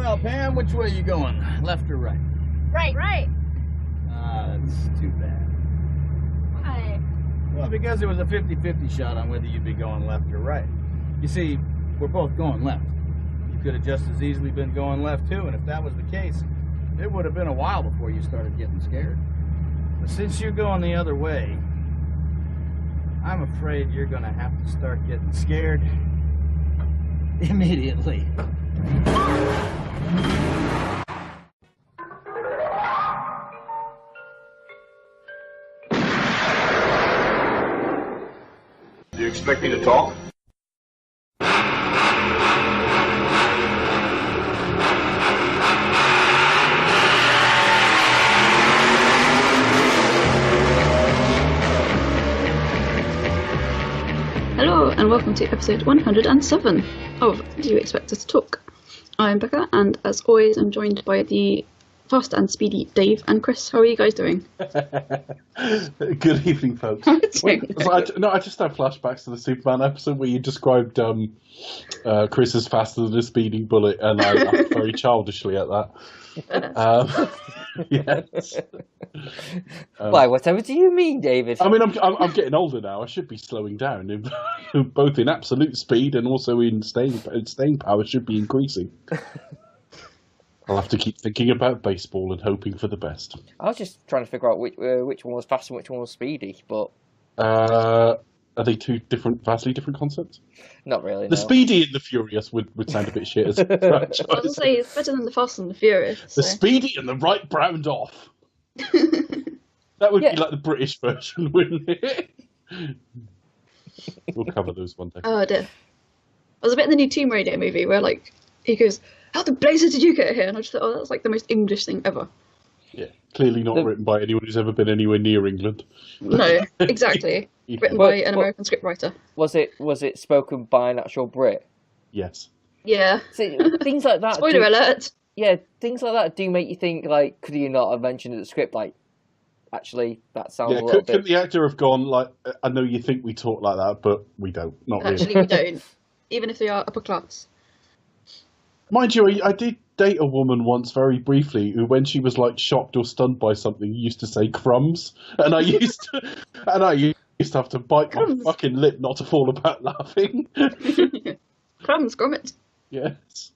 Well, Pam, which way are you going? Left or right? Right. Right. That's too bad. Why? Well, because there was a 50-50 shot on whether you'd be going left or right. You see, we're both going left. You could have just as easily been going left, too, and if that was the case, it would have been a while before you started getting scared. But since you're going the other way, I'm afraid you're going to have to start getting scared immediately. Do you expect me to talk? Hello and welcome to episode 107 of Do You Expect Us to Talk? I'm Becca, and as always I'm joined by the fast and speedy Dave and Chris. How are you guys doing? Good evening, folks. I just had flashbacks to the Superman episode where you described Chris as faster than a speeding bullet, and I laughed very childishly at that. Yes. Why? Whatever do you mean, David? I mean, I'm getting older now. I should be slowing down, both in absolute speed and also in staying power should be increasing. I'll have to keep thinking about baseball and hoping for the best. I was just trying to figure out which one was fast and which one was speedy, but are they two vastly different concepts? Not really. The no. Speedy and the Furious would sound a bit shit as a franchise. I was going to say it's better than the Fast and the Furious. The So. Speedy and the Right Browned Off. That would be like the British version, wouldn't it? We'll cover those one day. Oh dear. I was a bit in the new Tomb Raider movie where he goes, "How the blazes did you get here?" And I just thought, oh, that's like the most English thing ever. Yeah, clearly not written by anyone who's ever been anywhere near England. No, exactly. Written by an American scriptwriter. Was it spoken by an actual Brit? Yes. Yeah. See, things like that. Spoiler alert. Yeah, things like that do make you think, like, could you not have mentioned in the script, like, actually, that sounds a little bit... Could the actor have gone, like, I know you think we talk like that, but we don't. Not Actually, really. we don't. Even if they are upper class. Mind you, I did date a woman once very briefly who, when she was, like, shocked or stunned by something, used to say crumbs. And I used to have to bite Crumbs. my fucking lip not to fall about laughing. Crumbs, grommet. Yes.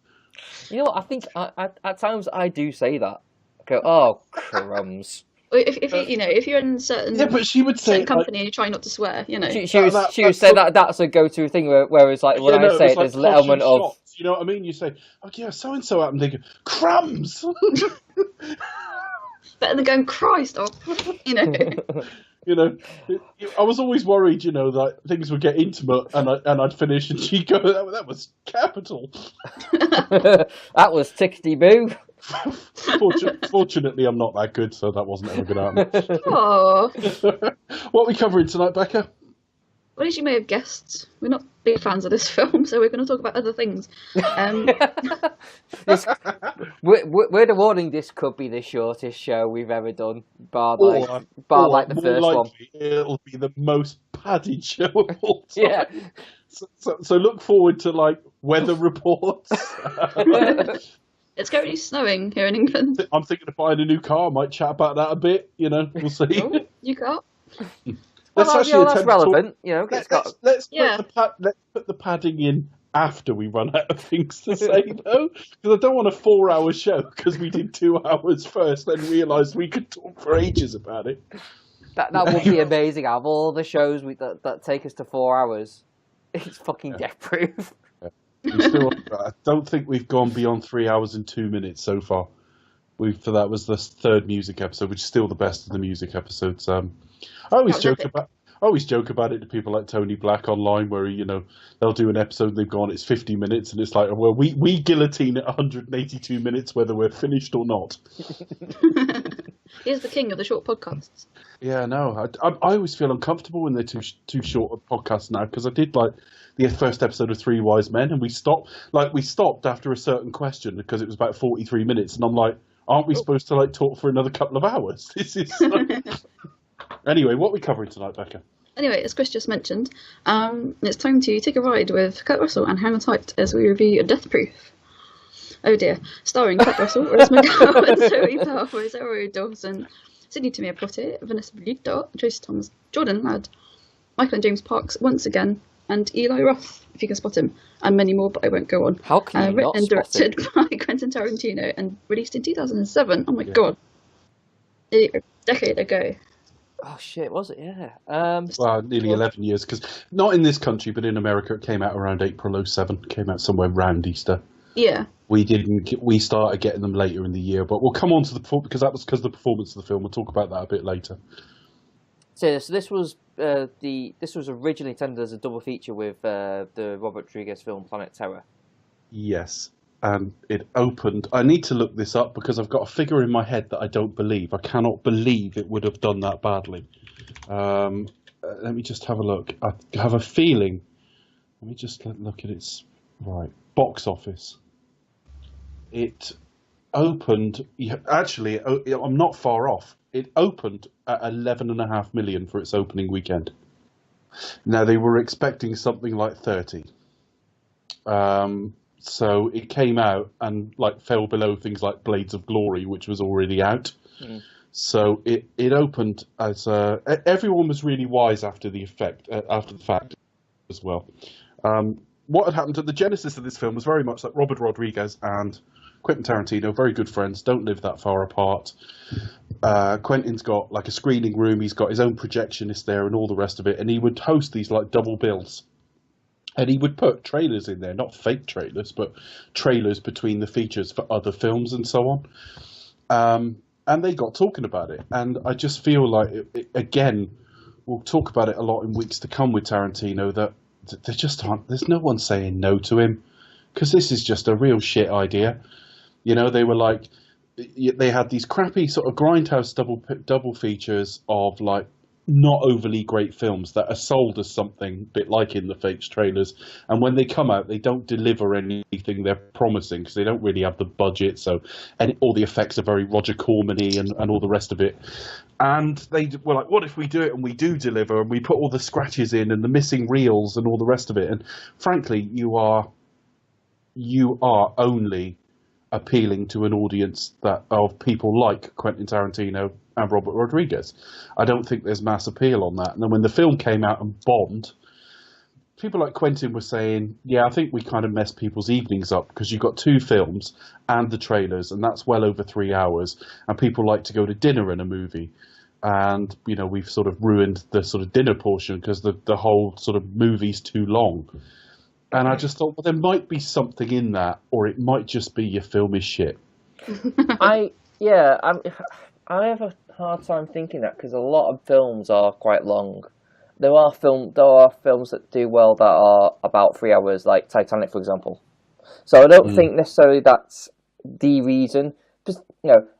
You know what, I think at times I do say that. I go, oh, crumbs. If you're in certain but she would say certain company and you try not to swear, you know. She would say that's a go-to thing. Whereas like when I say it, there's an element of shots, you know what I mean. You say, "Oh yeah, so and so happened." They go, "Crumbs." Better than going, "Christ," or you know. You know, I was always worried, you know, that things would get intimate, and I'd finish, and she'd go, "That was capital." That was tickety-boo. Fortunately, I'm not that good, so that wasn't ever going to happen. Oh. What are we covering tonight, Becca? Well, as you may have guessed, we're not big fans of this film, so we're going to talk about other things. Word of warning: this could be the shortest show we've ever done, bar the first one. It'll be the most padded show of all time. Yeah. So look forward to like weather reports. It's currently snowing here in England. I'm thinking of buying a new car. I might chat about that a bit. You know, we'll see. Oh, you can't. That's relevant. You know, let's put the padding in after we run out of things to say, though, because I don't want a 4-hour show because we did 2 hours first, then realised we could talk for ages about it. That would be amazing. Out of all the shows that take us to 4 hours, it's fucking death-proof. I don't think we've gone beyond 3 hours and 2 minutes so far. That was the third music episode, which is still the best of the music episodes. I always joke about it to people like Tony Black online, where they'll do an episode and they've gone, it's 50 minutes, and it's like, well, we guillotine at 182 minutes whether we're finished or not. He's the king of the short podcasts. Yeah, no, I always feel uncomfortable when they're too short of podcasts now, because I did like the first episode of Three Wise Men, and we stopped after a certain question because it was about 43 minutes, and I'm like, aren't we supposed to like talk for another couple of hours? This is Anyway, what are we covering tonight, Becca? Anyway, as Chris just mentioned, it's time to take a ride with Kurt Russell and hang on tight as we review Death Proof. Oh dear. Starring Kurt Russell, Rose McGowan, Zoe Bell, Rosario Dawson, Sidney Tamir Potter, Vanessa Bluto, Tracy Thomas, Jordan Ladd, Michael and James Parks once again, and Eli Roth, if you can spot him, and many more, but I won't go on. How can you written not and spot directed him? by Quentin Tarantino and released in 2007. Oh my god. A decade ago. Oh shit, was it? Yeah. Well, nearly 11 years, because not in this country, but in America, it came out around April '07. Came out somewhere around Easter. Yeah. We started getting them later in the year, but we'll come on to the because that was because of the performance of the film. We'll talk about that a bit later. So this was originally intended as a double feature with the Robert Rodriguez film Planet Terror. Yes, and it opened. I need to look this up because I've got a figure in my head that I don't believe. I cannot believe it would have done that badly. Let me just have a look. I have a feeling. Let me just look at its box office. It opened. Actually, I'm not far off. It opened at 11.5 million for its opening weekend. Now they were expecting something like 30. So it came out and fell below things like Blades of Glory, which was already out. Mm. So it opened as everyone was really wise after the fact as well. What had happened to the genesis of this film was very much like Robert Rodriguez and Quentin Tarantino, very good friends, don't live that far apart. Quentin's got a screening room, he's got his own projectionist there and all the rest of it, and he would host these double bills. And he would put trailers in there, not fake trailers, but trailers between the features for other films and so on. And they got talking about it. And I just feel like, again, we'll talk about it a lot in weeks to come with Tarantino, that there just aren't, there's no one saying no to him. Because this is just a real shit idea. You know, they were they had these crappy sort of Grindhouse double features of not overly great films that are sold as something a bit like in the fakes trailers, and when they come out they don't deliver anything they're promising because they don't really have the budget, and all the effects are very Roger Corman-y and all the rest of it. And they were like, what if we do it and we do deliver and we put all the scratches in and the missing reels and all the rest of it? And frankly, you are only appealing to an audience of people like Quentin Tarantino and Robert Rodriguez. I don't think there's mass appeal on that. And then when the film came out and bombed, people like Quentin were saying, yeah, I think we kind of messed people's evenings up because you've got two films and the trailers, and that's well over 3 hours, and people like to go to dinner in a movie. And, we've sort of ruined the sort of dinner portion because the whole sort of movie's too long. And I just thought, well, there might be something in that, or it might just be your film is shit. I have a hard time thinking that because a lot of films are quite long. There are films that do well that are about 3 hours, like Titanic, for example. So I don't think necessarily that's the reason. Just,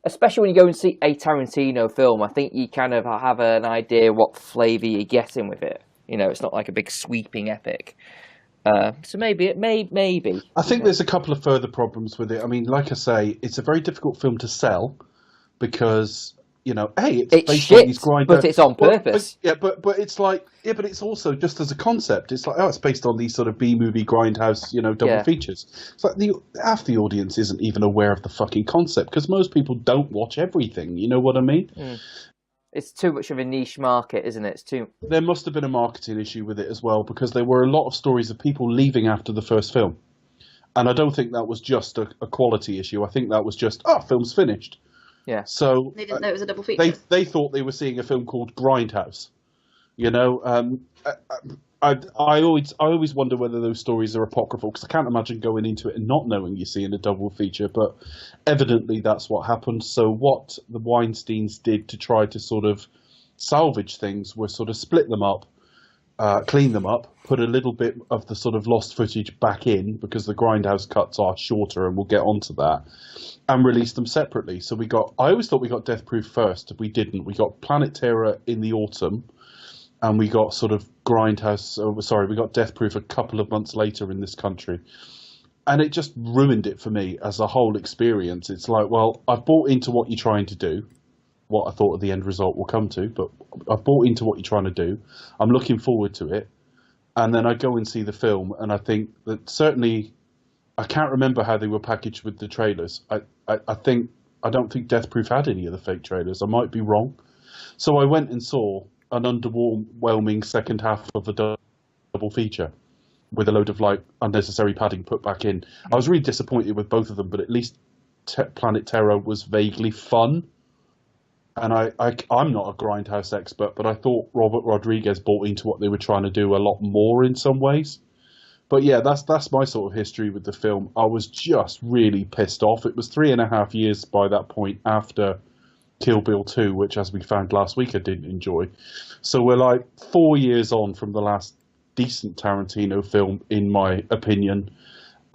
especially when you go and see a Tarantino film, I think you kind of have an idea what flavour you're getting with it. It's not like a big sweeping epic. So maybe. I think there's a couple of further problems with it. I mean, like I say, it's a very difficult film to sell because, it's based shit, on these Grindhouse, but it's on purpose. But it's but it's also just as a concept. It's it's based on these sort of B-movie Grindhouse, double features. It's like half the audience isn't even aware of the fucking concept because most people don't watch everything. You know what I mean? Mm. It's too much of a niche market, isn't it? There must have been a marketing issue with it as well, because there were a lot of stories of people leaving after the first film. And I don't think that was just a quality issue. I think that was just, film's finished. Yeah. So they didn't know it was a double feature. They thought they were seeing a film called Grindhouse. I always wonder whether those stories are apocryphal, because I can't imagine going into it and not knowing you're seeing a double feature, but evidently that's what happened. So what the Weinsteins did to try to sort of salvage things was sort of split them up, clean them up, put a little bit of the sort of lost footage back in, because the Grindhouse cuts are shorter, and we'll get onto that, and release them separately. So I always thought we got Death Proof first. We didn't. We got Planet Terror in the autumn, and we got sort of we got Death Proof a couple of months later in this country. And it just ruined it for me as a whole experience. It's like, well, I've bought into what you're trying to do, what I thought the end result will come to, but I've bought into what you're trying to do. I'm looking forward to it. And then I go and see the film, and I think that certainly I can't remember how they were packaged with the trailers. I don't think Death Proof had any of the fake trailers. I might be wrong. So I went and saw an underwhelming second half of a double feature with a load of like unnecessary padding put back in. I was really disappointed with both of them, but at least Planet Terror was vaguely fun. And I'm not a Grindhouse expert, but I thought Robert Rodriguez bought into what they were trying to do a lot more in some ways. But yeah, that's my sort of history with the film. I was just really pissed off. It was 3.5 years by that point after Kill Bill 2, which, as we found last week, I didn't enjoy. So we're like 4 years on from the last decent Tarantino film, in my opinion.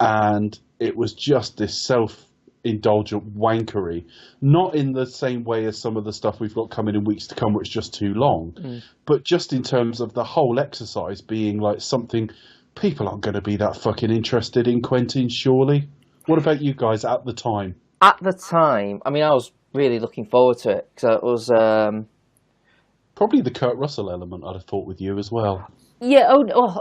And it was just this self-indulgent wankery. Not in the same way as some of the stuff we've got coming in weeks to come, where it's just too long. But just in terms of the whole exercise being like something... People aren't going to be that fucking interested in Quentin, surely. What about you guys at the time? At the time, I mean, I was really looking forward to it because it was Probably the Kurt Russell element, I'd have thought, with you as well. Yeah.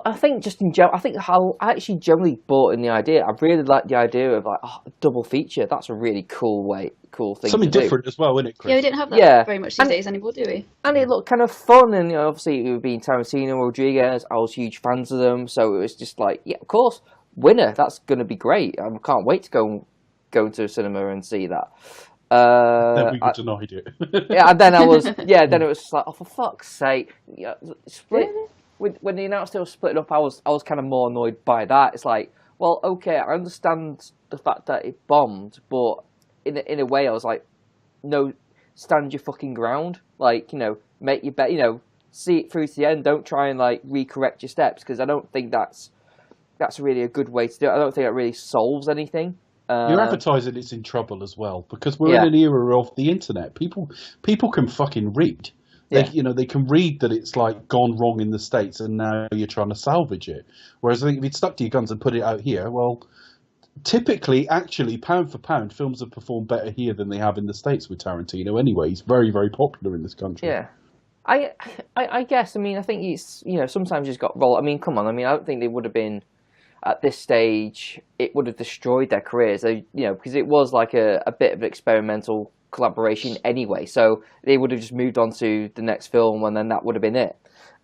I think just in general, I think how I actually generally bought in the idea. I really like the idea of like a double feature. That's a really cool thing. Something to different do. as well, isn't it, Chris? Yeah, we didn't have that very much these days anymore, do we? And it looked kind of fun, and obviously it would be Tarantino, Rodriguez. I was huge fans of them, so it was just like, yeah, of course, winner. That's going to be great. I can't wait to go into a cinema and see that. Then we denied it. Yeah, and then then it was just like, oh, for fuck's sake, split. When they announced they were splitting up, I was kind of more annoyed by that. It's like, well, okay, I understand the fact that it bombed, but in a way, I was like, no, stand your fucking ground. Like, make your bet. See it through to the end. Don't try and like recorrect your steps, because I don't think that's really a good way to do it. I don't think it really solves anything. You're advertising it's in trouble as well, because we're in an era of the internet. People can fucking read. They can read that it's like gone wrong in the States, and now you're trying to salvage it. Whereas I think if you'd stuck to your guns and put it out here, well, typically, actually, pound for pound, films have performed better here than they have in the States with Tarantino. Anyway, he's very, very popular in this country. Yeah, I guess. I mean, I think he's sometimes he's got roll. I mean, come on. I mean, I don't think they would have been at this stage. It would have destroyed their careers. Because it was like a bit of an experimental collaboration anyway, so they would have just moved on to the next film, and then that would have been it.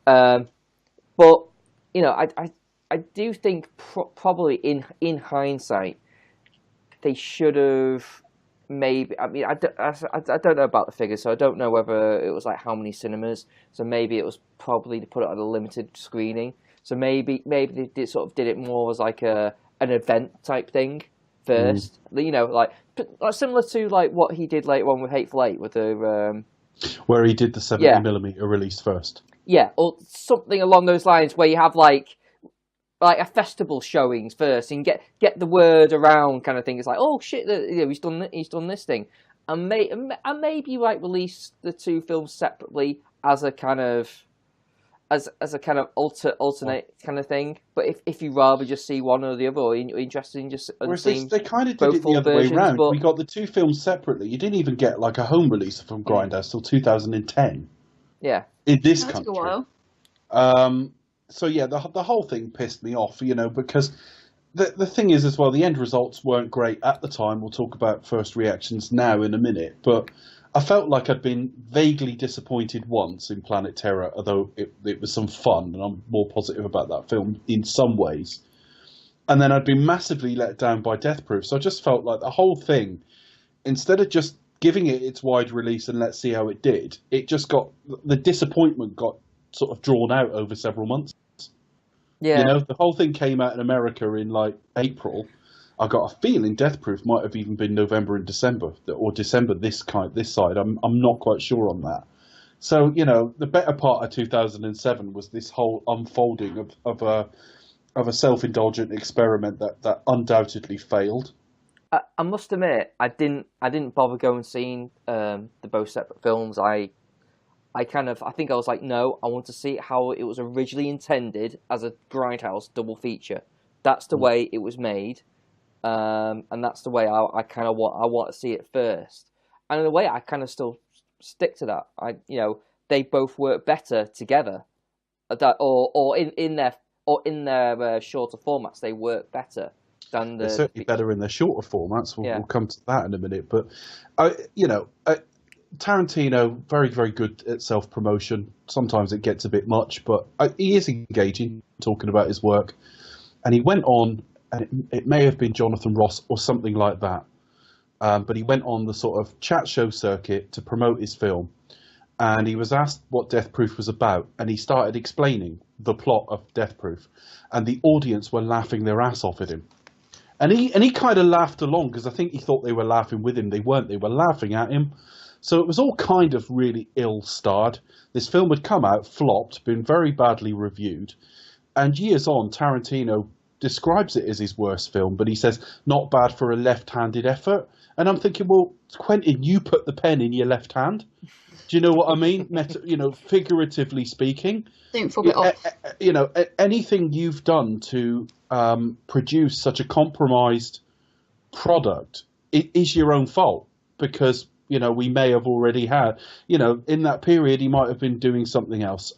But I do think probably in hindsight they should have maybe. I mean, I don't know about the figures, so I don't know whether it was like how many cinemas. So maybe it was probably to put it on a limited screening. So maybe they did it more as like an event type thing first. Like similar to like what he did later on with Hateful Eight, with the where he did the 70mm release first. Yeah, or something along those lines, where you have like a festival showings first, and get the word around, kind of thing. It's like, oh shit, he's done this thing, and maybe like release the two films separately as a kind of alternate kind of thing. But if you rather just see one or the other, or you're interested in just they kind of did it the other way around. We got the two films separately. You didn't even get like a home release from Grindhouse till 2010. Yeah, in this that country. took a while. So yeah, the whole thing pissed me off, because the thing is as well, the end results weren't great at the time. We'll talk about first reactions now in a minute, but I felt like I'd been vaguely disappointed once in Planet Terror, although it was some fun, and I'm more positive about that film in some ways. And then I'd been massively let down by Death Proof, so I just felt like the whole thing, instead of just giving it its wide release and let's see how it did, the disappointment got sort of drawn out over several months. Yeah. The whole thing came out in America in like April. I got a feeling Death Proof might have even been November and December, or December this side. I'm not quite sure on that. So the better part of 2007 was this whole unfolding of a self-indulgent experiment that undoubtedly failed. I must admit, I didn't bother going and seeing the both separate films. I think I was like, no, I want to see how it was originally intended as a Grindhouse double feature. That's the way it was made. And that's the way I kind of want to see it first. And in a way, I kind of still stick to that. They both work better together, or in their shorter formats, they work better. than They're the certainly better in their shorter formats. We'll come to that in a minute. But, Tarantino, very, very good at self-promotion. Sometimes it gets a bit much, but he is engaging, talking about his work. And he went on, and it may have been Jonathan Ross or something like that, but he went on the sort of chat show circuit to promote his film. And he was asked what Death Proof was about, and he started explaining the plot of Death Proof. And the audience were laughing their ass off at him. And he kind of laughed along, because I think he thought they were laughing with him. They weren't. They were laughing at him. So it was all kind of really ill-starred. This film had come out, flopped, been very badly reviewed. And years on, Tarantino describes it as his worst film, but he says, not bad for a left-handed effort. And I'm thinking, well, Quentin, you put the pen in your left hand. Do you know what I mean? Figuratively speaking. Don't fob it off. Anything you've done to produce such a compromised product is your own fault, because we may have already had, in that period, he might have been doing something else.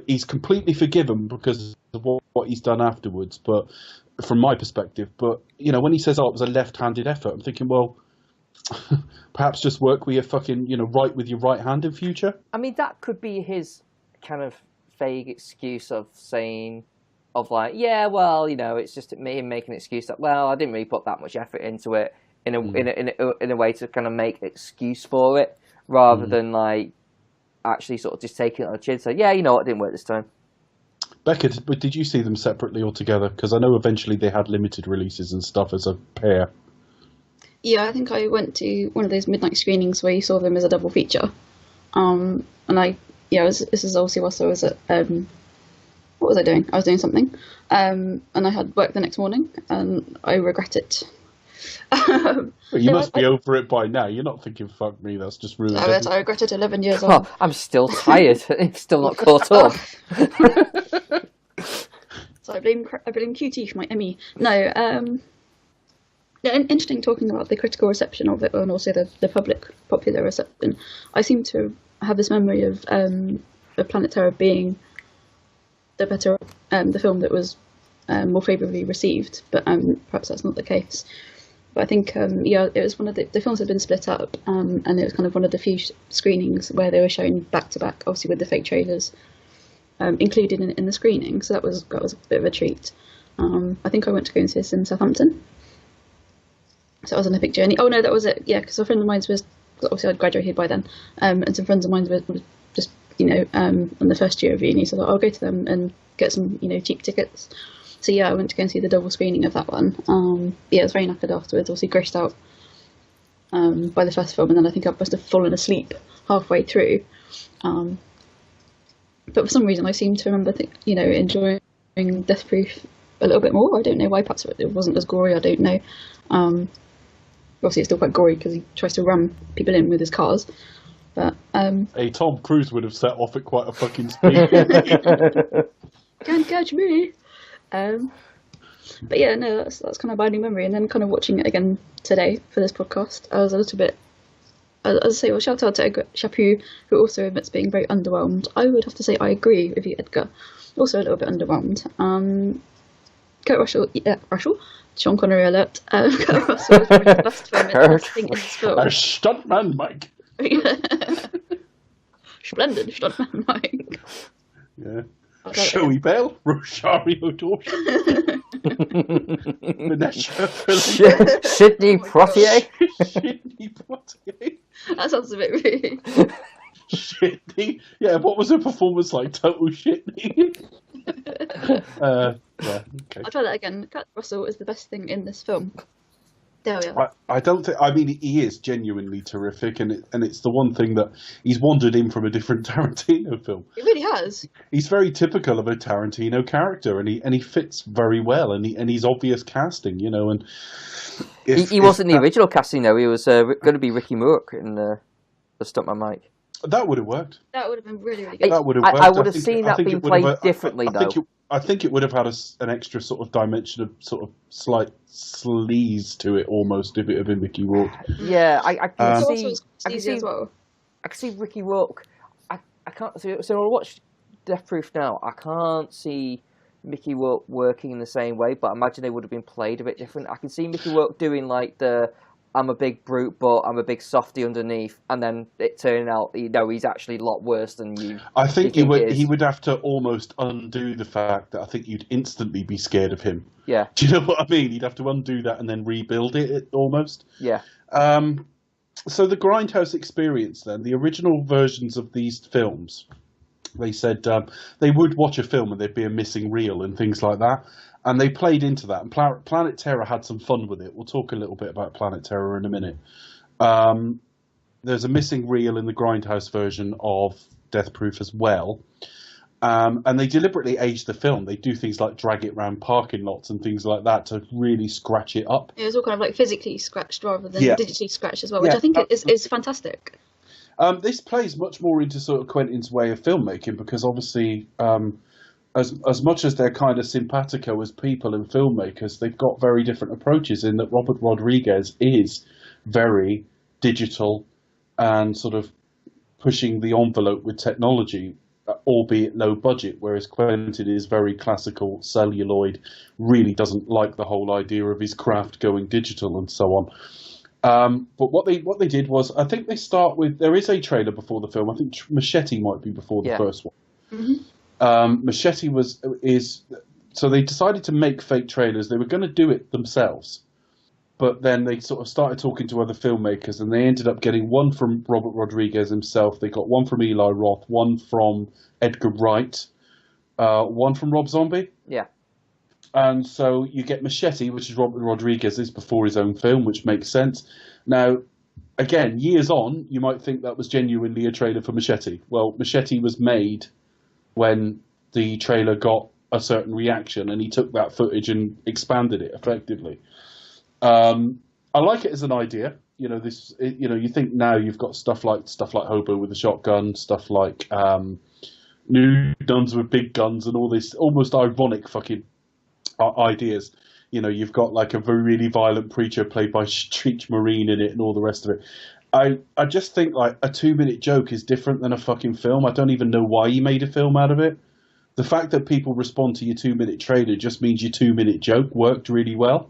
He's completely forgiven because of what he's done afterwards, but from my perspective. But, when he says, it was a left-handed effort, I'm thinking, well, perhaps just work with your fucking, right with your right hand in future. I mean, that could be his kind of vague excuse of saying, it's just me making an excuse that, I didn't really put that much effort into it. In a way to kind of make excuse for it, rather than actually sort of just taking it on the chin. So it didn't work this time. Becca, did you see them separately or together? Because I know eventually they had limited releases and stuff as a pair. Yeah, I think I went to one of those midnight screenings where you saw them as a double feature. This is obviously whilst I was at what was I doing? I was doing something, and I had work the next morning, and I regret it. You must be over it by now. You're not thinking, fuck me, that's just ruined. I regret it 11 years on. I'm still tired. I'm still not caught up. So I blame QT for my Emmy. No, interesting talking about the critical reception of it, and also the popular reception. I seem to have this memory of Planet Terror being the film that was more favourably received, but perhaps that's not the case. But I think, it was one of the films had been split up, and it was kind of one of the few screenings where they were shown back to back, obviously with the fake trailers included in the screening. So that was a bit of a treat. I think I went to go and see this in Southampton. So that was an epic journey. Oh no, that was it. Yeah, because a friend of mine was, obviously I'd graduated by then, and some friends of mine were just on the first year of uni, so I thought I'll go to them and get some cheap tickets. So I went to go and see the double screening of that one. It was very knackered afterwards, obviously grossed out by the first film, and then I think I must have fallen asleep halfway through. But for some reason I seem to remember enjoying Death Proof a little bit more. I don't know why, perhaps it wasn't as gory, I don't know. Obviously it's still quite gory because he tries to ram people in with his cars. But hey, Tom Cruise would have set off at quite a fucking speed. Can't catch me. But yeah, no, that's kind of a binding memory. And then kind of watching it again today for this podcast, I was a little bit, as I say, well, shout out to Edgar Chapu, who also admits being very underwhelmed. I would have to say I agree with you, Edgar. Also a little bit underwhelmed. Kurt Russell, Sean Connery alert. Kurt Russell was probably the best film in this film. A stuntman, Mike. Splendid stuntman, Mike. Yeah. Showy Bell, Rosario Dawson, Vanessa Phillips, Sidney Poitier. Sidney Poitier. That sounds a bit rude. Shitney. Yeah, what was her performance like? Total shitney. Yeah, okay. I'll try that again. Kurt Russell is the best thing in this film. There we are. I don't think. I mean, he is genuinely terrific, and it's the one thing that he's wandered in from a different Tarantino film. He really has. He's very typical of a Tarantino character, and he fits very well, and he's obvious casting, and he wasn't the original casting though. He was going to be Ricky Rourke in the Stuntman Mike. That would have worked. That would have been really, really good. That would have worked. I would have seen that being played differently, though. I think it would have had an extra sort of dimension of sort of slight sleaze to it, almost, if it had been Ricky Rourke. Yeah, I can see. I can see as well. I can see Ricky Rourke. I can't. So I watch Death Proof now. I can't see Mickey Rourke working in the same way, but I imagine they would have been played a bit different. I can see Mickey Rourke doing like the I'm a big brute, but I'm a big softy underneath, and then it turning out, he's actually a lot worse than you. I think he he would have to almost undo the fact that I think you'd instantly be scared of him. Yeah. Do you know what I mean? He'd have to undo that and then rebuild it almost. Yeah. So the Grindhouse experience, then, the original versions of these films, they said they would watch a film and there'd be a missing reel and things like that. And they played into that. And Planet Terror had some fun with it. We'll talk a little bit about Planet Terror in a minute. There's a missing reel in the Grindhouse version of Death Proof as well. And they deliberately age the film. They do things like drag it around parking lots and things like that to really scratch it up. It was all kind of like physically scratched rather than Yeah. digitally scratched as well, which I think is fantastic. This plays much more into sort of Quentin's way of filmmaking because obviously, as much as they're kind of simpatico as people and filmmakers, they've got very different approaches in that Robert Rodriguez is very digital and sort of pushing the envelope with technology, albeit low budget, whereas Quentin is very classical, celluloid, really doesn't like the whole idea of his craft going digital and so on. But what they did was, I think they start with, there is a trailer before the film. I think Machete might be before the first one. Mm-hmm. Machete so they decided to make fake trailers. They were going to do it themselves, but then they sort of started talking to other filmmakers, and they ended up getting one from Robert Rodriguez himself. They got one from Eli Roth, one from Edgar Wright, one from Rob Zombie. Yeah. And so you get Machete, which is Robert Rodriguez's before his own film, which makes sense. Now, again, years on, you might think that was genuinely a trailer for Machete. Well, Machete was made when the trailer got a certain reaction, and he took that footage and expanded it effectively. I like it as an idea. You think now you've got stuff like Hobo with a shotgun, stuff like New Guns with big guns, and all this almost ironic fucking ideas. You've got like a very really violent preacher played by Street Marine in it, and all the rest of it. I just think like a 2-minute joke is different than a fucking film. I don't even know why he made a film out of it. The fact that people respond to your 2-minute trailer just means your 2-minute joke worked really well.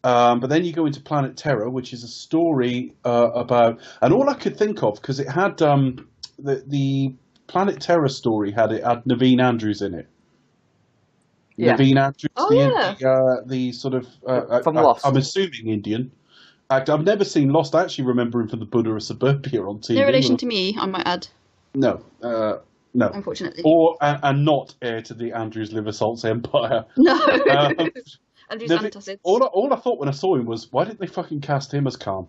But then you go into Planet Terror, which is a story about, and all I could think of, because it had the Planet Terror story had Naveen Andrews in it. Yeah. Naveen Andrews, Oh, the sort of From Lost. I'm assuming Indian. I've never seen Lost. I actually remember him from the Buddha of Suburbia on TV. no relation to me, I might add. No, Unfortunately. or and not heir to the Andrews Liver Salts empire. No. Naveen- Andrew's antacids. all I thought when I saw him was, why didn't they fucking cast him as Khan?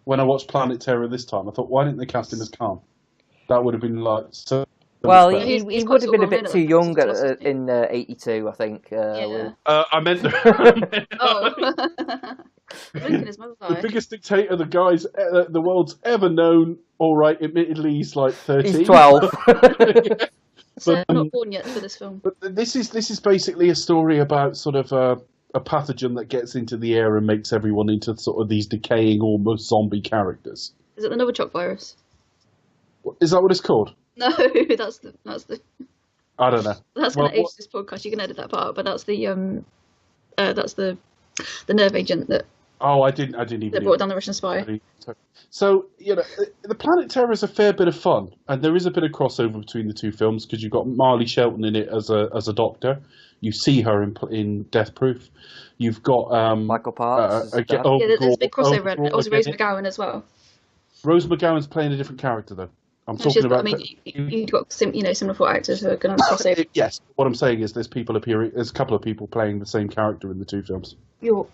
When I watched Planet Terror this time, I thought, why didn't they cast him as Khan? That would have been like so. Well, much better. he He's would have been a quite bit sort too of young middle, in '82, I think. Yeah. I meant Oh. Blinking his mother's the eye. biggest dictator the world's ever known. All right, admittedly, he's like 13. He's 12. So not born yet for this film. But this is basically a story about sort of a pathogen that gets into the air and makes everyone into sort of these decaying, almost zombie characters. Is it the Novichok virus? Is that what it's called? No, that's the I don't know. that's Well, gonna age this podcast. You can edit that part out, but that's the nerve agent that I didn't even. brought down the Russian spy. So the Planet Terror is a fair bit of fun, and there is a bit of crossover between the two films because you've got Marley Shelton in it as a doctor. You see her in Death Proof. You've got Michael Parks. There's a big crossover. And also Rose McGowan as well. Rose McGowan's playing a different character though. I'm No, talking about. you've got similar four actors who are going to cross over. Yes, what I'm saying is there's a couple of people playing the same character in the two films. You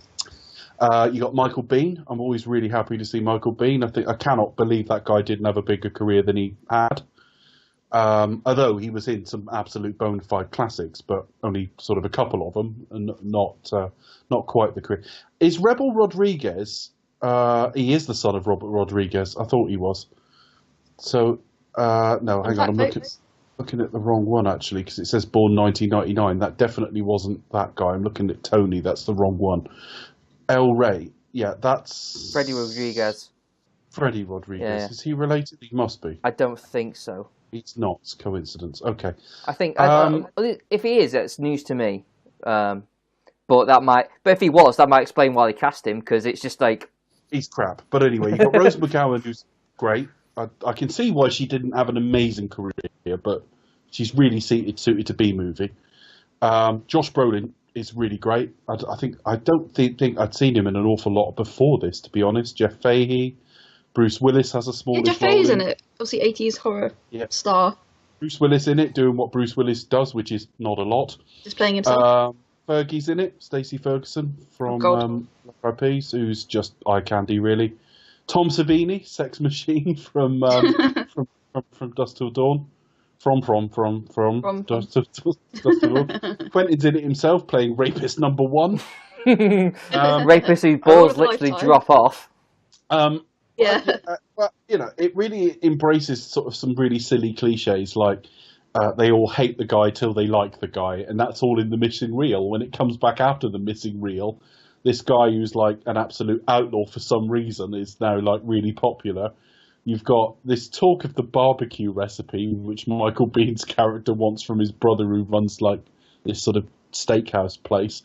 got Michael Biehn. I'm always really happy to see Michael Biehn. I cannot believe that guy didn't have a bigger career than he had. Although he was in some absolute bona fide classics, but only sort of a couple of them, and not quite the career. Is Rebel Rodriguez? He is the son of Robert Rodriguez. I thought he was. So no, hang on. I'm looking at the wrong one actually because it says born 1999. That definitely wasn't that guy. I'm looking at Tony. That's the wrong one. El Rey. Yeah, that's Freddie Rodriguez. Freddie Rodriguez. Yeah. Is he related? He must be. I don't think so. It's not coincidence. Okay. I think if he is, it's news to me. But if he was, that might explain why they cast him, because it's just like he's crap. But anyway, you've got Rose McGowan, who's great. I can see why she didn't have an amazing career, but she's really suited to B-movie. Josh Brolin is really great. I don't think I'd seen him in an awful lot before this, to be honest. Jeff Fahey, Bruce Willis has a small. Jeff Fahey's in it. Obviously, 80s horror star. Bruce Willis in it, doing what Bruce Willis does, which is not a lot. Just playing himself. Fergie's in it. Stacey Ferguson from Black Eyed Peas, who's just eye candy, really. Tom Savini, Sex Machine from Dusk Till Dawn. From Dusk Till Dawn. Quentin's in it himself, playing rapist number 1. rapist whose balls literally drop off. Well, it really embraces sort of some really silly cliches, like they all hate the guy till they like the guy, and that's all in the missing reel. When it comes back after the missing reel, this guy who's like an absolute outlaw for some reason is now like really popular. You've got this talk of the barbecue recipe, which Michael Bihn's character wants from his brother, who runs like this sort of steakhouse place.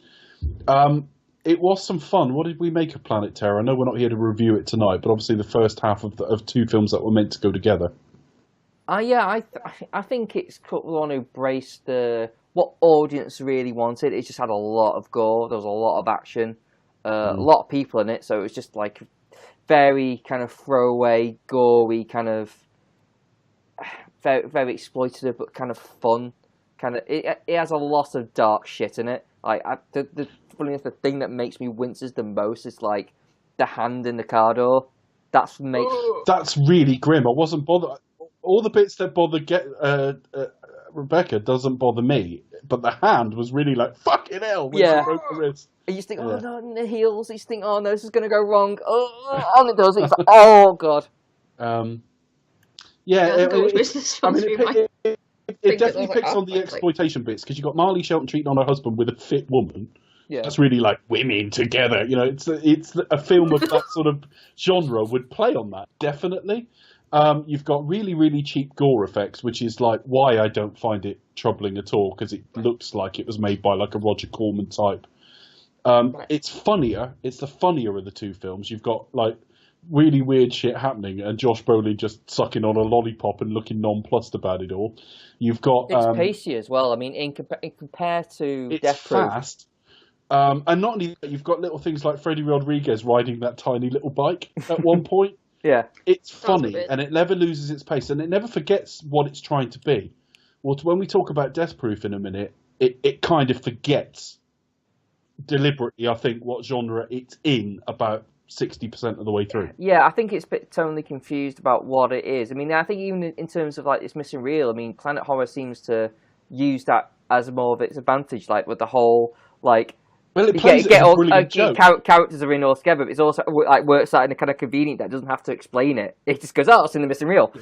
It was some fun. What did we make of Planet Terror? I know we're not here to review it tonight, but obviously the first half of 2 films that were meant to go together. I think it's one who embraced what audience really wanted. It just had a lot of gore. There was a lot of action, a lot of people in it, so it was just like very kind of throwaway, gory, kind of very, very exploitative, but kind of fun. It has a lot of dark shit in it. Like the thing that makes me wince the most is like the hand in the car door. That's really grim. I wasn't bothered. All the bits that bother Rebecca doesn't bother me, but the hand was really like fucking hell. When she broke the wrist. And you just think, oh no, in the heels. You just think, oh no, this is gonna go wrong. Oh, and it does. It's like, oh god. It definitely picks on the exploitation bits, because you got Marley Shelton treating on her husband with a fit woman. Yeah. That's really like women together. It's a film of that sort of genre would play on that, definitely. You've got really, really cheap gore effects, which is like why I don't find it troubling at all, because it looks like it was made by like a Roger Corman type. It's funnier. It's the funnier of the 2 films. You've got like really weird shit happening, and Josh Brolin just sucking on a lollipop and looking nonplussed about it all. You've got it's pacey as well. I mean, compared to it's Death Proof, fast. And not only that, you've got little things like Freddie Rodriguez riding that tiny little bike at one point. Yeah, it's funny, and it never loses its pace, and it never forgets what it's trying to be. Well, when we talk about Death Proof in a minute, it kind of forgets deliberately, I think, what genre it's in about 60% of the way through. Yeah, I think it's a bit totally confused about what it is. I mean, I think even in terms of like its missing reel, I mean, Planet Horror seems to use that as more of its advantage, like with the whole like. Well, it plays it as a brilliant joke. Characters are in all together, but it's also like works out in a kind of convenient that doesn't have to explain it. It just goes, oh, it's in the missing reel.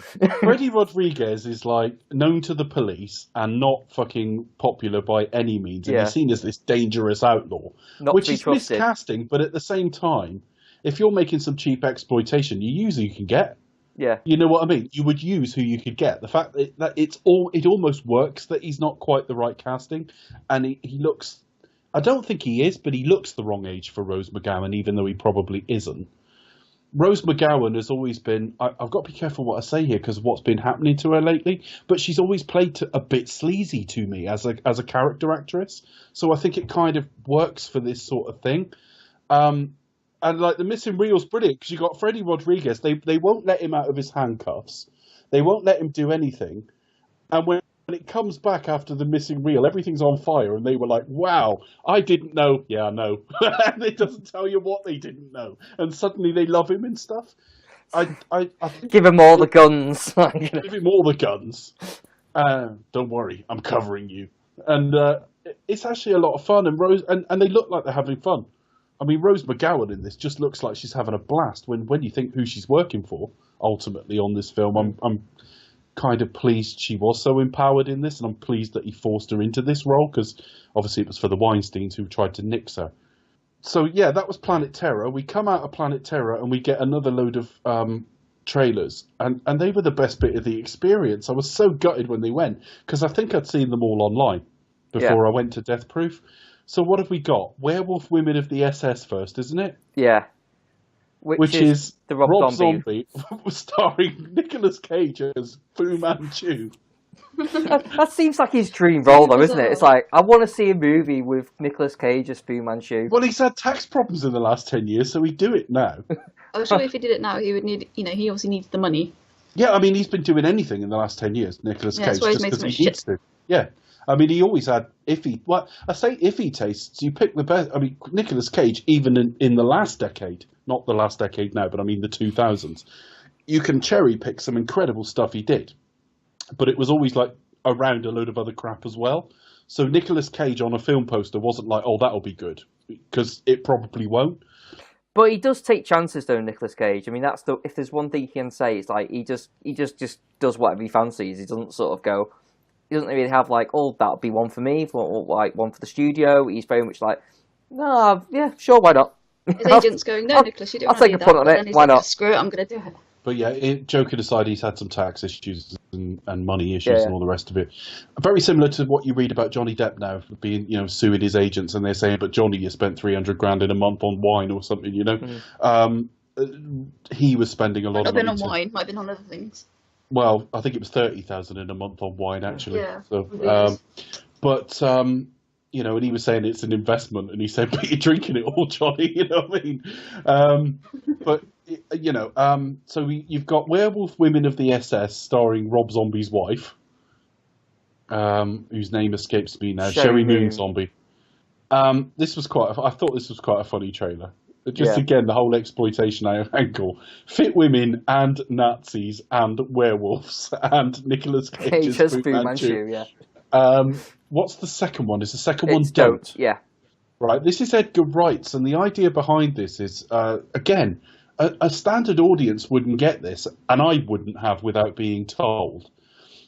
Freddie Rodriguez is like known to the police and not fucking popular by any means, and he's seen as this dangerous outlaw, which is miscasting. But at the same time, if you're making some cheap exploitation, you use who you can get. Yeah, you know what I mean. You would use who you could get. The fact that it almost works that he's not quite the right casting, and he looks. I don't think he is, but he looks the wrong age for Rose McGowan, even though he probably isn't. Rose McGowan has always been... I've got to be careful what I say here because of what's been happening to her lately, but she's always played a bit sleazy to me as a character actress. So I think it kind of works for this sort of thing. And like the missing reel's brilliant because you got Freddie Rodriguez. They won't let him out of his handcuffs. They won't let him do anything. And when it comes back after the missing reel, everything's on fire, and they were like, wow, I didn't know. Yeah, I know. And it doesn't tell you what they didn't know. And suddenly they love him and stuff. I think give him all the guns. Give him all the guns. Don't worry, I'm covering you. And it's actually a lot of fun. And they look like they're having fun. I mean, Rose McGowan in this just looks like she's having a blast. When you think who she's working for, ultimately, on this film, I'm kind of pleased she was so empowered in this, and I'm pleased that he forced her into this role, because obviously it was for the Weinsteins who tried to nix her. So yeah, that was Planet Terror. We come out of Planet Terror and we get another load of trailers, and they were the best bit of the experience. I was so gutted when they went, because I think I'd seen them all online before I went to Death Proof. So what have we got? Werewolf Women of the SS first, isn't it? Yeah. Which is the Rob Zombie starring Nicolas Cage as Fu Manchu. That seems like his dream role, though, isn't it? It's like, I want to see a movie with Nicolas Cage as Fu Manchu. Well, he's had tax problems in the last 10 years, so he'd do it now. I'm sure if he did it now, he would need, he obviously needs the money. Yeah, I mean, he's been doing anything in the last 10 years, Nicolas Cage, that's why he's just made because so he much needs to. Yeah. I mean, he always had iffy... Well, I say iffy tastes. You pick the best... I mean, Nicolas Cage, even in the last decade, not the last decade now, but I mean the 2000s, you can cherry pick some incredible stuff he did. But it was always like around a load of other crap as well. So Nicolas Cage on a film poster wasn't like, oh, that'll be good, because it probably won't. But he does take chances, though, Nicolas Cage. I mean, if there's one thing he can say, it's like he just does whatever he fancies. He doesn't sort of go... He doesn't really have like, oh, that'll be one for me, or like one for the studio. He's very much like, no, yeah, sure, why not? His agent's going, no, Nicholas, you don't I'll want to take a do punt that. on But it. then he's Why like, not? Screw it, I'm going to do it. But yeah, joking aside, he's had some tax issues and money issues and all the rest of it. Very similar to what you read about Johnny Depp now, being suing his agents, and they're saying, but Johnny, you spent $300,000 in a month on wine or something, he was spending a lot of money. Might have been on wine, might have been on other things. Well, I think it was 30,000 in a month on wine, actually. Yeah. So, and he was saying it's an investment, and he said, "But you're drinking it all, Johnny." You know what I mean? So you've got Werewolf Women of the SS, starring Rob Zombie's wife, whose name escapes me now, Sherry Moon Zombie. I thought this was quite a funny trailer. Again, the whole exploitation angle. Fit women and Nazis and werewolves and Nicolas Cage's Fu Manchu. Yeah. What's the second one? Is the second one Don't? Yeah. Right. This is Edgar Wright's, and the idea behind this is, again, a standard audience wouldn't get this, and I wouldn't have without being told.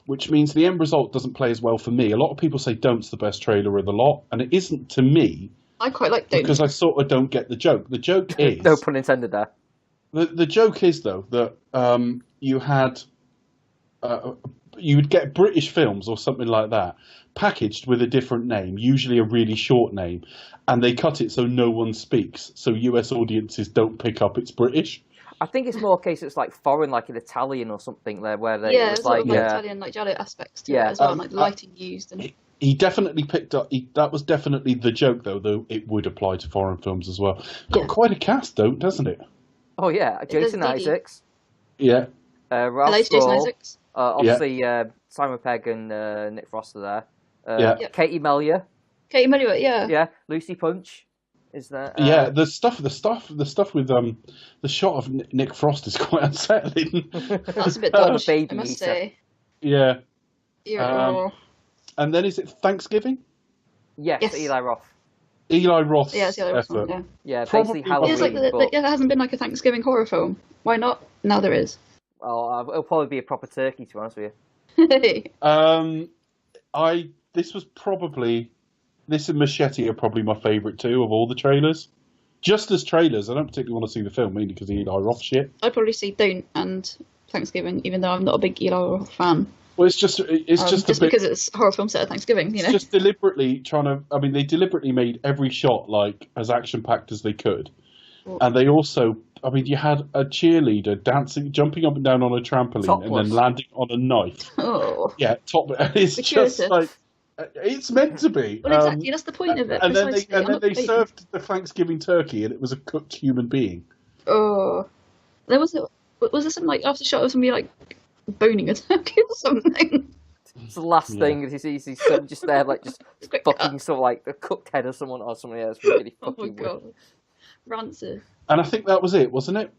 Which means the end result doesn't play as well for me. A lot of people say Don't's the best trailer of the lot, and it isn't to me. I quite like Don't. Because I sort of don't get the joke. The joke is... No pun intended there. The joke is, though, that you would get British films or something like that packaged with a different name, usually a really short name, and they cut it so no one speaks, so US audiences don't pick up it's British. I think it's more a case it's like foreign, like in Italian or something there, where they it's like Italian, like giallo aspects to it as well, like lighting used and... He definitely picked up. That was definitely the joke, though it would apply to foreign films as well. Got quite a cast, though, doesn't it? Oh yeah, Jason Isaacs. Yeah. Ralph Jason Isaacs. Obviously, Simon Pegg and Nick Froster there. Katie Melua. Yeah. Lucy Punch is there. The stuff with the shot of Nick Frost is quite unsettling. That's a bit dodgy, baby I must eater. say. Yeah. Yeah. And then is it Thanksgiving? Yes. Eli Roth. Eli Roth's it's Eli Roth. effort. Yeah, Probably basically Halloween. There hasn't been like a Thanksgiving horror film. Why not? Now there is. Well, it'll probably be a proper turkey, to be honest with you. This and Machete are probably my favourite two of all the trailers. Just as trailers, I don't particularly want to see the film, mainly because of Eli Roth shit. I'd probably see Don't and Thanksgiving, even though I'm not a big Eli Roth fan. Well, it's just because it's a horror film set at Thanksgiving, It's just deliberately trying to... I mean, they deliberately made every shot, like, as action-packed as they could. And they also... I mean, you had a cheerleader jumping up and down on a trampoline Topless. And then landing on a knife. Oh. Yeah, topless. It's just like... It's meant to be. Well, exactly. That's the point of it. And then they served the Thanksgiving turkey, and it was a cooked human being. Oh, was there some like after shot of somebody like boning a turkey or something? It's the last thing. He's just there, like just fucking sort of like the cooked head of someone or something else. Really fucking oh my god, rancid. And I think that was it, wasn't it?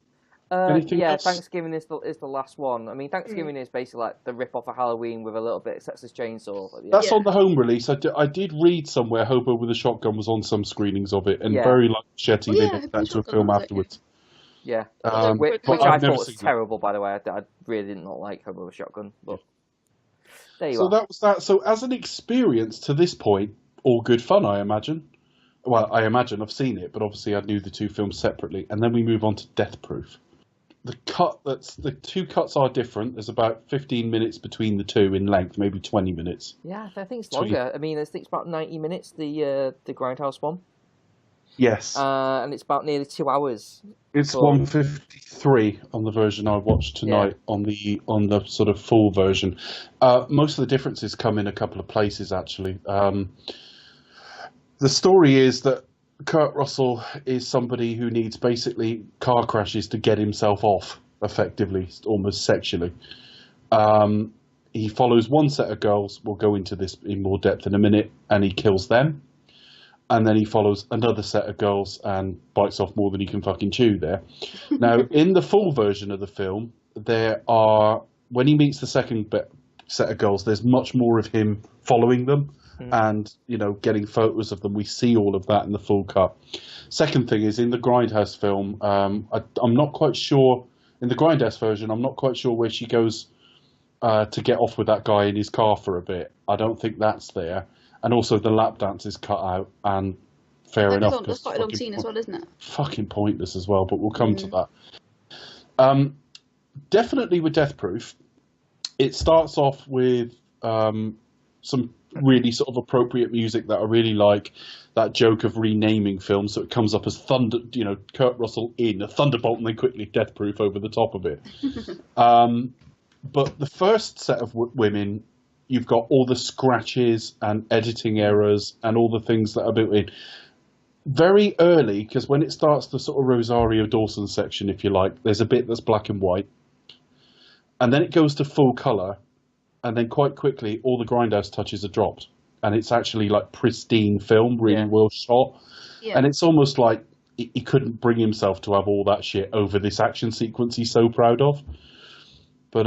Else? Thanksgiving is the last one. I mean, Thanksgiving is basically like the rip off of Halloween with a little bit of Texas Chainsaw. That's on the home release. I did read somewhere Hobo with a Shotgun was on some screenings of it, and very like Machete, they made that to a film afterwards. Yeah, which I thought was terrible, by the way. I really did not like Hobo with a Shotgun, but there you are. So that was that. So as an experience to this point, all good fun, I imagine. Well, I imagine I've seen it, but obviously I knew the two films separately, and then we move on to Death Proof. the two cuts are different. There's about 15 minutes between the two in length, maybe 20 minutes. Yeah, I think it's longer. I mean, I think it's about 90 minutes. The Grindhouse one. Yes. And it's about nearly 2 hours. It's 1:53 on the version I watched tonight. On the sort of full version. Most of the differences come in a couple of places actually. The story is that Kurt Russell is somebody who needs basically car crashes to get himself off, effectively, almost sexually. He follows one set of girls, we'll go into this in more depth in a minute, and he kills them. And then he follows another set of girls and bites off more than he can fucking chew there. Now, in the full version of the film, when he meets the second set of girls, there's much more of him following them. And, getting photos of them. We see all of that in the full cut. Second thing is, in the Grindhouse film, I'm not quite sure, in the Grindhouse version, I'm not quite sure where she goes to get off with that guy in his car for a bit. I don't think that's there. And also the lap dance is cut out, and fair enough. That's quite a long scene as well, isn't it? Fucking pointless as well, but we'll come to that. Definitely with Death Proof, it starts off with some really sort of appropriate music that I really like. That joke of renaming films, so it comes up as Thunder, Kurt Russell in a Thunderbolt, and then quickly Death Proof over the top of it. But the first set of women, you've got all the scratches and editing errors and all the things that are built in very early, because when it starts the sort of Rosario Dawson section, if you like, there's a bit that's black and white, and then it goes to full color. And then quite quickly, all the Grindhouse touches are dropped. And it's actually like pristine film, really well shot. Yeah. And it's almost like he couldn't bring himself to have all that shit over this action sequence he's so proud of. But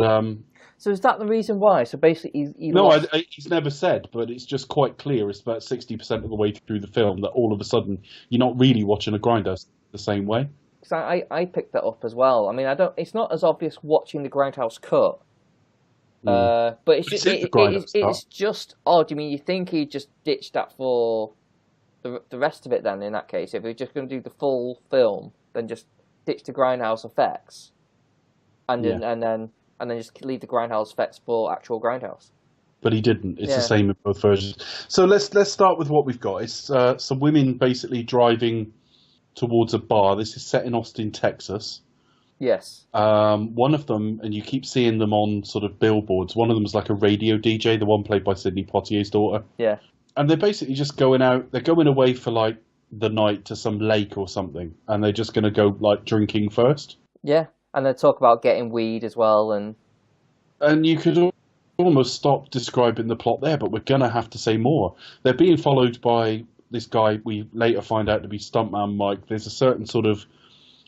so is that the reason why? So basically he's never said, but it's just quite clear. It's about 60% of the way through the film that all of a sudden you're not really watching a Grindhouse the same way. Because I picked that up as well. I mean, it's not as obvious watching the Grindhouse cut. But it's just odd. I mean, you think he just ditched that for the rest of it then, in that case? If we're just going to do the full film, then just ditch the Grindhouse effects and then just leave the Grindhouse effects for actual Grindhouse. But he didn't. It's the same in both versions. So let's start with what we've got. It's some women basically driving towards a bar. This is set in Austin, Texas. Yes. One of them, and you keep seeing them on sort of billboards, one of them is like a radio DJ, the one played by Sidney Poitier's daughter. Yeah. And they're basically just going out, they're going away for like the night to some lake or something, and they're just going to go like drinking first. Yeah, and they talk about getting weed as well. And you could almost stop describing the plot there, but we're going to have to say more. They're being followed by this guy we later find out to be Stuntman Mike. There's a certain sort of,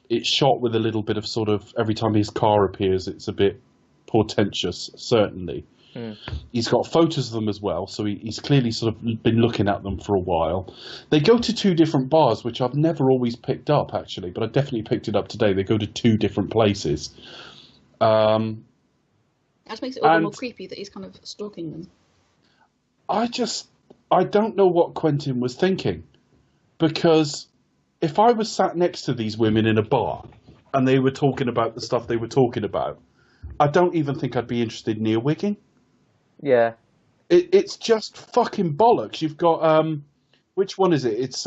it's shot with a little bit of sort of, every time his car appears, it's a bit portentous, certainly. He's got photos of them as well, so he's clearly sort of been looking at them for a while. They go to two different bars, which I've never always picked up, actually, but I definitely picked it up today. They go to two different places. That makes it a little more creepy that he's kind of stalking them. I don't know what Quentin was thinking, because if I was sat next to these women in a bar and they were talking about the stuff they were talking about, I don't even think I'd be interested in earwigging. Yeah. It's just fucking bollocks. You've got, which one is it? It's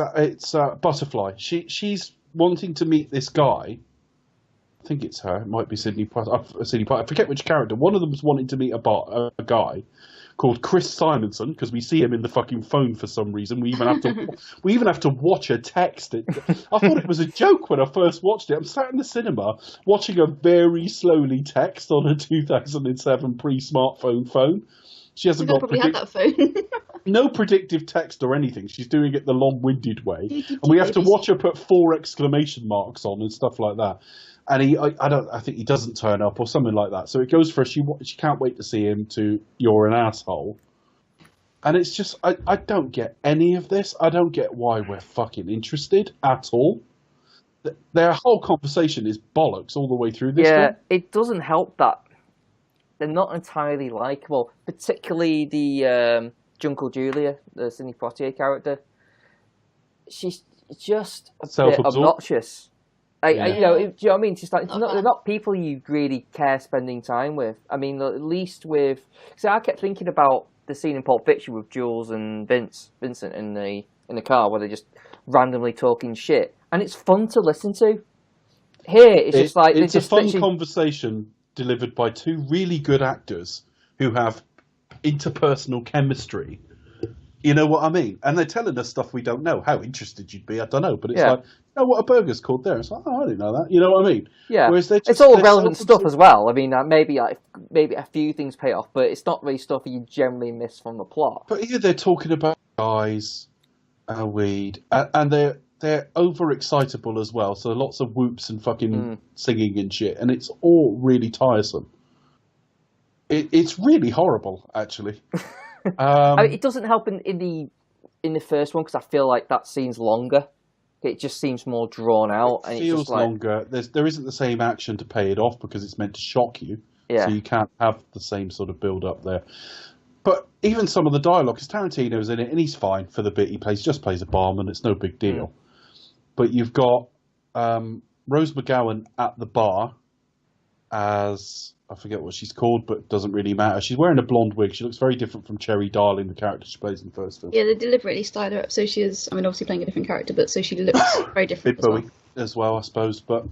Butterfly. She's wanting to meet this guy. I think it's her. It might be Sidney Poitier. I forget which character. One of them's wanting to meet a guy called Chris Simonson, because we see him in the fucking phone for some reason. We even have to watch a text. I thought it was a joke when I first watched it. I'm sat in the cinema watching a very slowly text on a 2007 pre-smartphone phone. She hasn't got probably had that phone. no predictive text or anything. She's doing it the long-winded way, and we have to watch her put 4 exclamation marks on and stuff like that. And I think he doesn't turn up or something like that. So it goes for she can't wait to see him to you're an asshole. And it's just, I don't get any of this. I don't get why we're fucking interested at all. Their whole conversation is bollocks all the way through this film. It doesn't help that they're not entirely likable, particularly the Jungle Julia, the Sidney Poitier character. She's just a bit obnoxious. You know, do you know what I mean? It's just like Not they're bad. not people you really care spending time with. I mean, at least with. So I kept thinking about the scene in Pulp Fiction with Jules and Vincent in the car where they're just randomly talking shit, and it's fun to listen to. Here, it's just like it's a just fun literally- conversation delivered by two really good actors who have interpersonal chemistry. You know what I mean? And they're telling us stuff we don't know. How interested you'd be, I don't know. But it's like, you know what a burger's called there? It's like, oh, I didn't know that. You know what I mean? Yeah. Whereas It's all relevant stuff as well. I mean, maybe a few things pay off, but it's not really stuff you generally miss from the plot. But here they're talking about guys and weed, and they're overexcitable as well. So lots of whoops and fucking singing and shit, and it's all really tiresome. It's really horrible, actually. I mean, it doesn't help in the first one because I feel like that scene's longer. It just seems more drawn out. It and feels it's just like, longer. There isn't the same action to pay it off because it's meant to shock you. Yeah. So you can't have the same sort of build up there. But even some of the dialogue, because Tarantino's in it and he's fine for the bit he plays. He just plays a barman. It's no big deal. But you've got Rose McGowan at the bar as, I forget what she's called, but it doesn't really matter. She's wearing a blonde wig. She looks very different from Cherry Darling, the character she plays in the first film. Yeah, they deliberately styled her up so she is, I mean, obviously playing a different character, but so she looks very different Bit Bowie as well, I suppose. But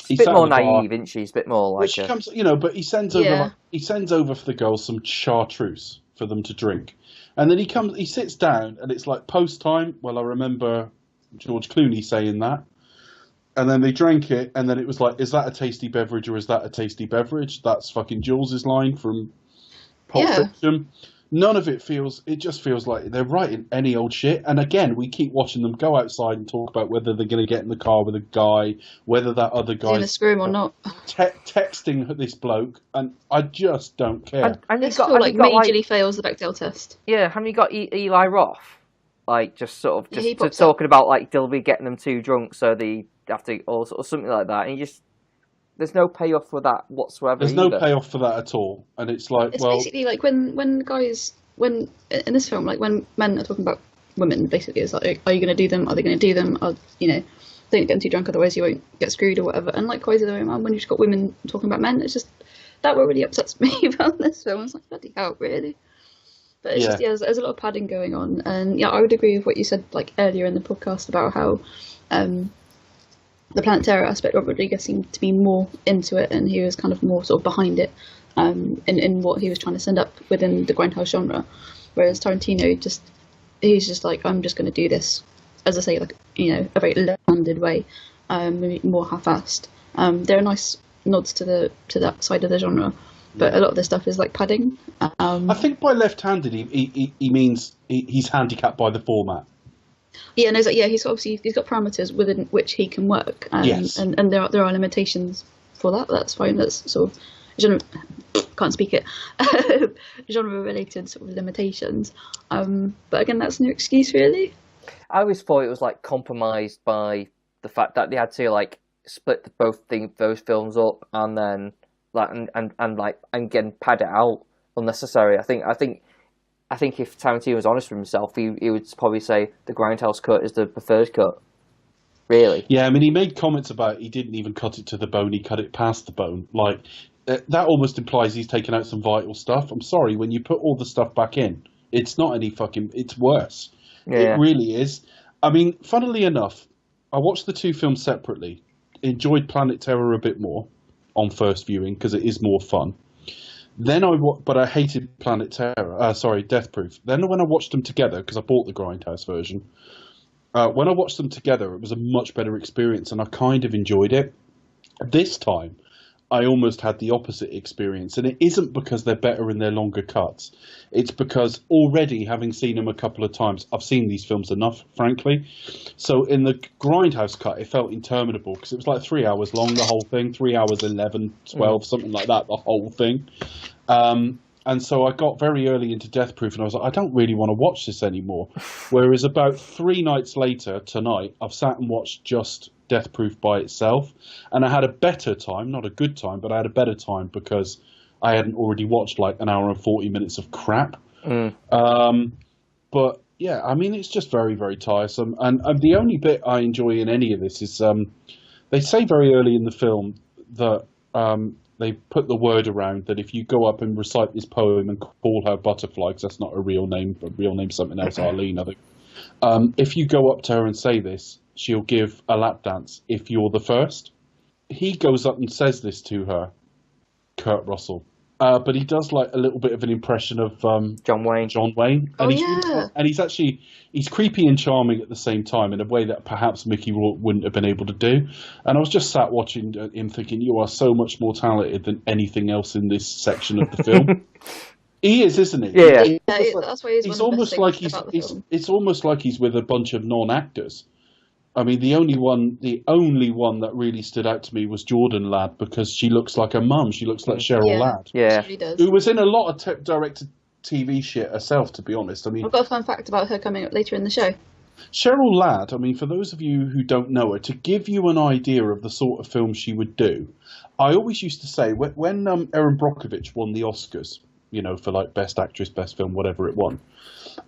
she's a bit more naive, isn't she? She's a bit more like. But she comes, you know. But he sends over, Yeah. he sends over for the girls some chartreuse for them to drink, and then he sits down, and it's like post time. Well, I remember George Clooney saying that. And then they drank it, and then it was like, is that a tasty beverage or is that a tasty beverage? That's fucking Jules's line from Pulp Fiction. None of it just feels like they're writing any old shit. And again, we keep watching them go outside and talk about whether they're going to get in the car with a guy, whether that other going to guy's screw him or not. texting this bloke, and I just don't care. And This feel like majorly fails the Bechdel test. Yeah, haven't you got Eli Roth? Like, just sort of, He just pops talking about, like, they'll be getting them too drunk, so they have to, or something like that. And there's no payoff for that whatsoever. There's no payoff for that at all. And it's like, It's basically like when in this film, like when men are talking about women, basically it's like, are you going to do them? Are they going to do them? You know, don't get them too drunk, otherwise you won't get screwed or whatever. And likewise, when you've got women talking about men, it's just that what really upsets me about this film. It's like, bloody hell, really. But it's just, there's a lot of padding going on, and I would agree with what you said like earlier in the podcast about how the Planet Terror aspect, Robert Rodriguez seemed to be more into it, and he was kind of more sort of behind it in what he was trying to send up within the Grindhouse genre, whereas Tarantino he's just like, I'm just going to do this, as I say, like, you know, a very left-handed way, maybe more half-assed. There are nice nods to that side of the genre. But a lot of this stuff is like padding. I think by left-handed, he means he's handicapped by the format. Yeah, no, he's got parameters within which he can work. Yes. And there are limitations for that. That's fine. That's sort of genre, can't speak it. Genre-related sort of limitations. But again, that's no excuse really. I always thought it was like compromised by the fact that they had to like split those films up and then. And again, pad it out unnecessary. I think if Tarantino was honest with himself, he would probably say the Grindhouse cut is the preferred cut. Really? Yeah, I mean, he made comments about he didn't even cut it to the bone; he cut it past the bone. Like that almost implies he's taken out some vital stuff. I'm sorry, when you put all the stuff back in, it's not any fucking. It's worse. Yeah. It really is. I mean, funnily enough, I watched the two films separately. Enjoyed Planet Terror a bit more on first viewing because it is more fun. Then but I hated Death Proof. Then when I watched them together, because I bought the Grindhouse version, when I watched them together, it was a much better experience, and I kind of enjoyed it. This time, I almost had the opposite experience, and it isn't because they're better in their longer cuts. It's because already, having seen them a couple of times, I've seen these films enough, frankly. So in the Grindhouse cut, it felt interminable, because it was like 3 hours long, the whole thing, 3 hours 11, 12, something like that, the whole thing. And so I got very early into Death Proof, and I was like, I don't really want to watch this anymore. Whereas about 3 nights later, tonight, I've sat and watched just Death Proof by itself, and I had a better time, not a good time, but I had a better time because I hadn't already watched like an hour and 40 minutes of crap. But yeah, I mean, it's just very, very tiresome, and the only bit I enjoy in any of this is They say very early in the film that they put the word around that if you go up and recite this poem and call her Butterfly, because that's not a real name, but real name's something else, Arlene, I think. If you go up to her and say this, she'll give a lap dance if you're the first. He goes up and says this to her, Kurt Russell. But he does like a little bit of an impression of John Wayne. And he's creepy and charming at the same time in a way that perhaps Mickey Rourke wouldn't have been able to do. And I was just sat watching him thinking, you are so much more talented than anything else in this section of the film. He is, isn't he? Yeah. That's why he's almost like it's almost like he's with a bunch of non-actors. I mean, the only one that really stood out to me was Jordan Ladd, because she looks like her mum. She looks like Cheryl Ladd. Yeah. She does. Who was in a lot of directed TV shit herself, to be honest. I mean, I've got a fun fact about her coming up later in the show. Cheryl Ladd, I mean, for those of you who don't know her, to give you an idea of the sort of film she would do, I always used to say, when Erin Brockovich won the Oscars, you know, for like Best Actress, Best Film, whatever it won,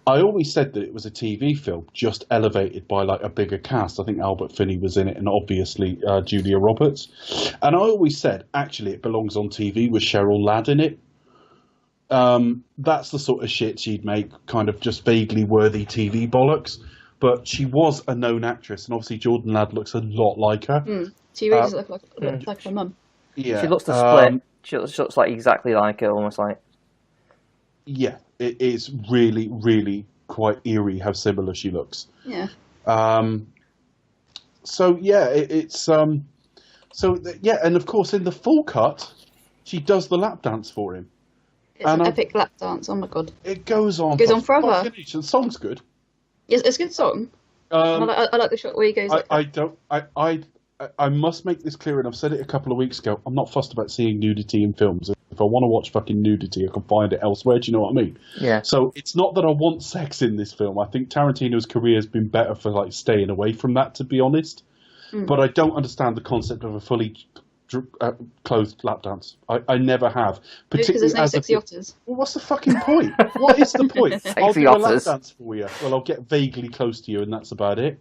I always said that it was a TV film, just elevated by like a bigger cast. I think Albert Finney was in it, and obviously Julia Roberts. And I always said, actually, it belongs on TV with Cheryl Ladd in it. That's the sort of shit she'd make, kind of just vaguely worthy TV bollocks. But she was a known actress, and obviously Jordan Ladd looks a lot like her. She really does look like her mum. Yeah, She looks the split. She looks like exactly like her, almost like. Yeah, it is really, really quite eerie how similar she looks. Yeah. So yeah, and of course in the full cut, she does the lap dance for him. It's an epic lap dance. Oh my god. It goes on. It goes on forever. The song's good. Yes, it's a good song. I like the shot where he goes. I must make this clear, and I've said it a couple of weeks ago. I'm not fussed about seeing nudity in films. If I want to watch fucking nudity, I can find it elsewhere. Do you know what I mean? Yeah. So it's not that I want sex in this film. I think Tarantino's career has been better for like staying away from that, to be honest. But I don't understand the concept of a fully clothed lap dance. I never have. Because there's no sexy otters. Well, what's the fucking point? What is the point? I'll do a lap dance for you. Well, I'll get vaguely close to you, and that's about it.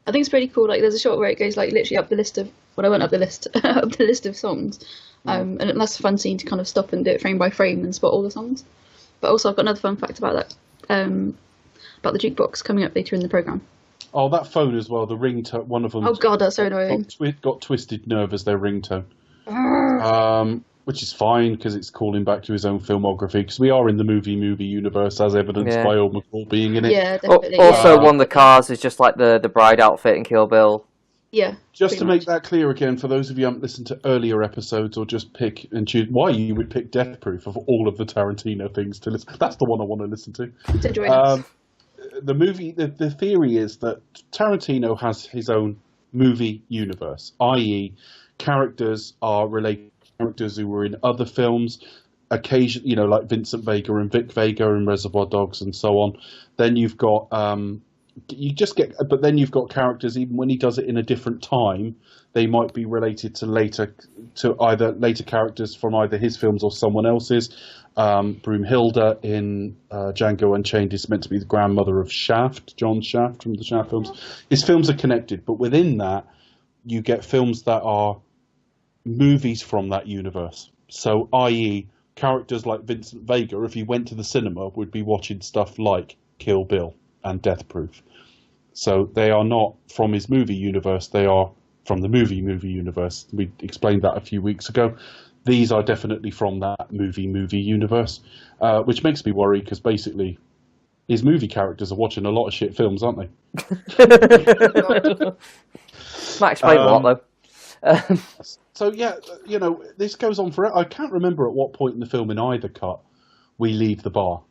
I think it's pretty cool. Like, there's a shot where it goes like literally up the list of. Well, I went up the list, up the list of songs, and that's a fun scene to kind of stop and do it frame by frame and spot all the songs. But also, I've got another fun fact about that, about the jukebox coming up later in the program. Oh, that phone as well. The ringtone. One of them. Oh god, that's so annoying. Got Twisted Nerve as their ringtone. Which is fine because it's calling back to his own filmography, because we are in the movie universe, as evidenced by Old McCall being in it. Yeah, definitely. Also, one of the cars is just like the bride outfit in Kill Bill. Yeah. Just to make that clear again, for those of you who haven't listened to earlier episodes or just pick and choose, why you would pick Death Proof of all of the Tarantino things to listen. That's the one I want to listen to. The movie, the theory is that Tarantino has his own movie universe, i.e., characters are related to characters who were in other films, occasion, you know, like Vincent Vega and Vic Vega and Reservoir Dogs and so on. Then you've got but then you've got characters, even when he does it in a different time, they might be related to either later characters from either his films or someone else's. Broomhilda in Django Unchained is meant to be the grandmother of Shaft, John Shaft from the Shaft films. His films are connected, but within that, you get films that are movies from that universe. So, i.e., characters like Vincent Vega, if he went to the cinema, would be watching stuff like Kill Bill and Death Proof. So they are not from his movie universe, they are from the movie universe. We explained that a few weeks ago. These are definitely from that movie universe, which makes me worry, because basically his movie characters are watching a lot of shit films, aren't they? Might explain a lot, though. So yeah, you know, this goes on forever. I can't remember at what point in the film in either cut we leave the bar.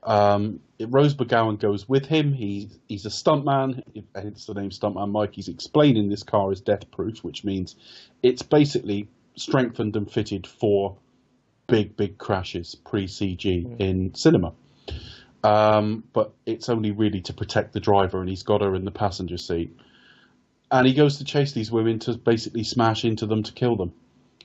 Rose McGowan goes with him. He's a stuntman. Hence the name Stuntman Mike. He's explaining this car is death proof, which means it's basically strengthened and fitted for big crashes pre-CG in cinema. But it's only really to protect the driver, and he's got her in the passenger seat. And he goes to chase these women to basically smash into them to kill them.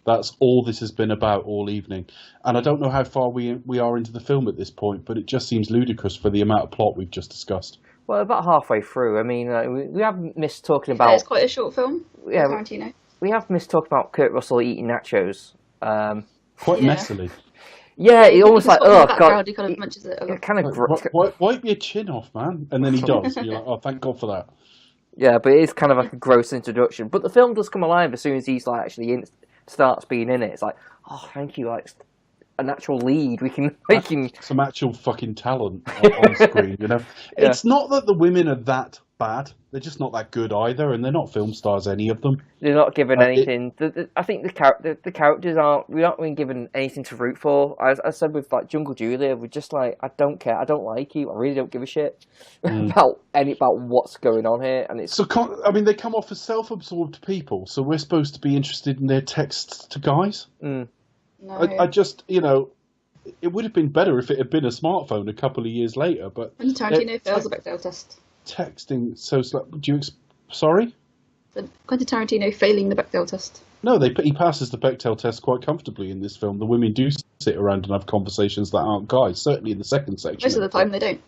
That's all this has been about all evening. And I don't know how far we are into the film at this point, but it just seems ludicrous for the amount of plot we've just discussed. Well, about halfway through. I mean, we haven't missed talking about... It's quite a short film, Tarantino. we have missed talking about Kurt Russell eating nachos. Quite Yeah. messily. Yeah, he almost like, oh god, he kind of munches it. it kind of Wipe your chin off, man. And then he does. You're like, oh, thank God for that. yeah, but it is kind of like a gross introduction. But the film does come alive as soon as he's like actually starts being in it. It's like, oh, thank you, like an actual lead. We can some actual fucking talent on screen. You know, Yeah. It's not that the women are that bad. They're just not that good either, and they're not film stars. Any of them. They're not given anything. I think the characters aren't. We're not being given anything to root for. As I said with like Jungle Julia, we're just like, I don't care. I don't like you. I really don't give a shit about what's going on here. And it's So, they come off as self-absorbed people. So we're supposed to be interested in their texts to guys. No. I just, it would have been better if it had been a smartphone a couple of years later. But Quentin Tarantino fails the Bechdel test. texting so slow. Sorry? Quentin Tarantino failing the Bechdel test. No, he passes the Bechdel test quite comfortably in this film. The women do sit around and have conversations that aren't guys. Certainly in the second section. Most of the time they don't.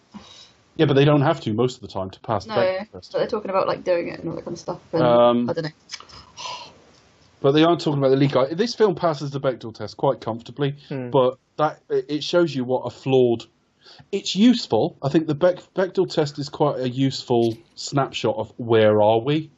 Yeah, but they don't have to most of the time to pass the No, Bechdel test. but they're talking about like doing it and all that kind of stuff. And, I don't know. But they aren't talking about the lead guy. This film passes the Bechdel test quite comfortably, but it shows you what a flawed. It's useful. I think the Bechdel test is quite a useful snapshot of where are we,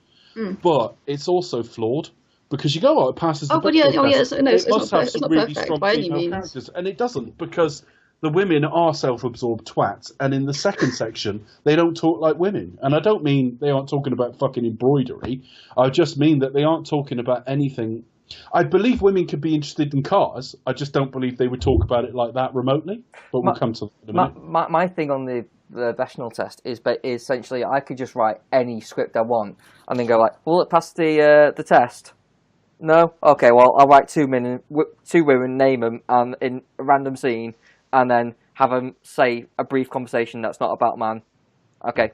but it's also flawed because you go, it passes the Bechdel test. It's must not have some perfect. It's not really perfect strong by any female means. characters, and it doesn't because the women are self-absorbed twats, and in the second section they don't talk like women. And I don't mean they aren't talking about fucking embroidery. I just mean that they aren't talking about anything. I believe women could be interested in cars. I just don't believe they would talk about it like that remotely. But we'll come to that in a minute. my thing on the Bechdel test is essentially I could just write any script I want and then go like, will it pass the test? No? Okay, well, I'll write two women, name them, and in a random scene, and then have them say a brief conversation that's not about man. Okay.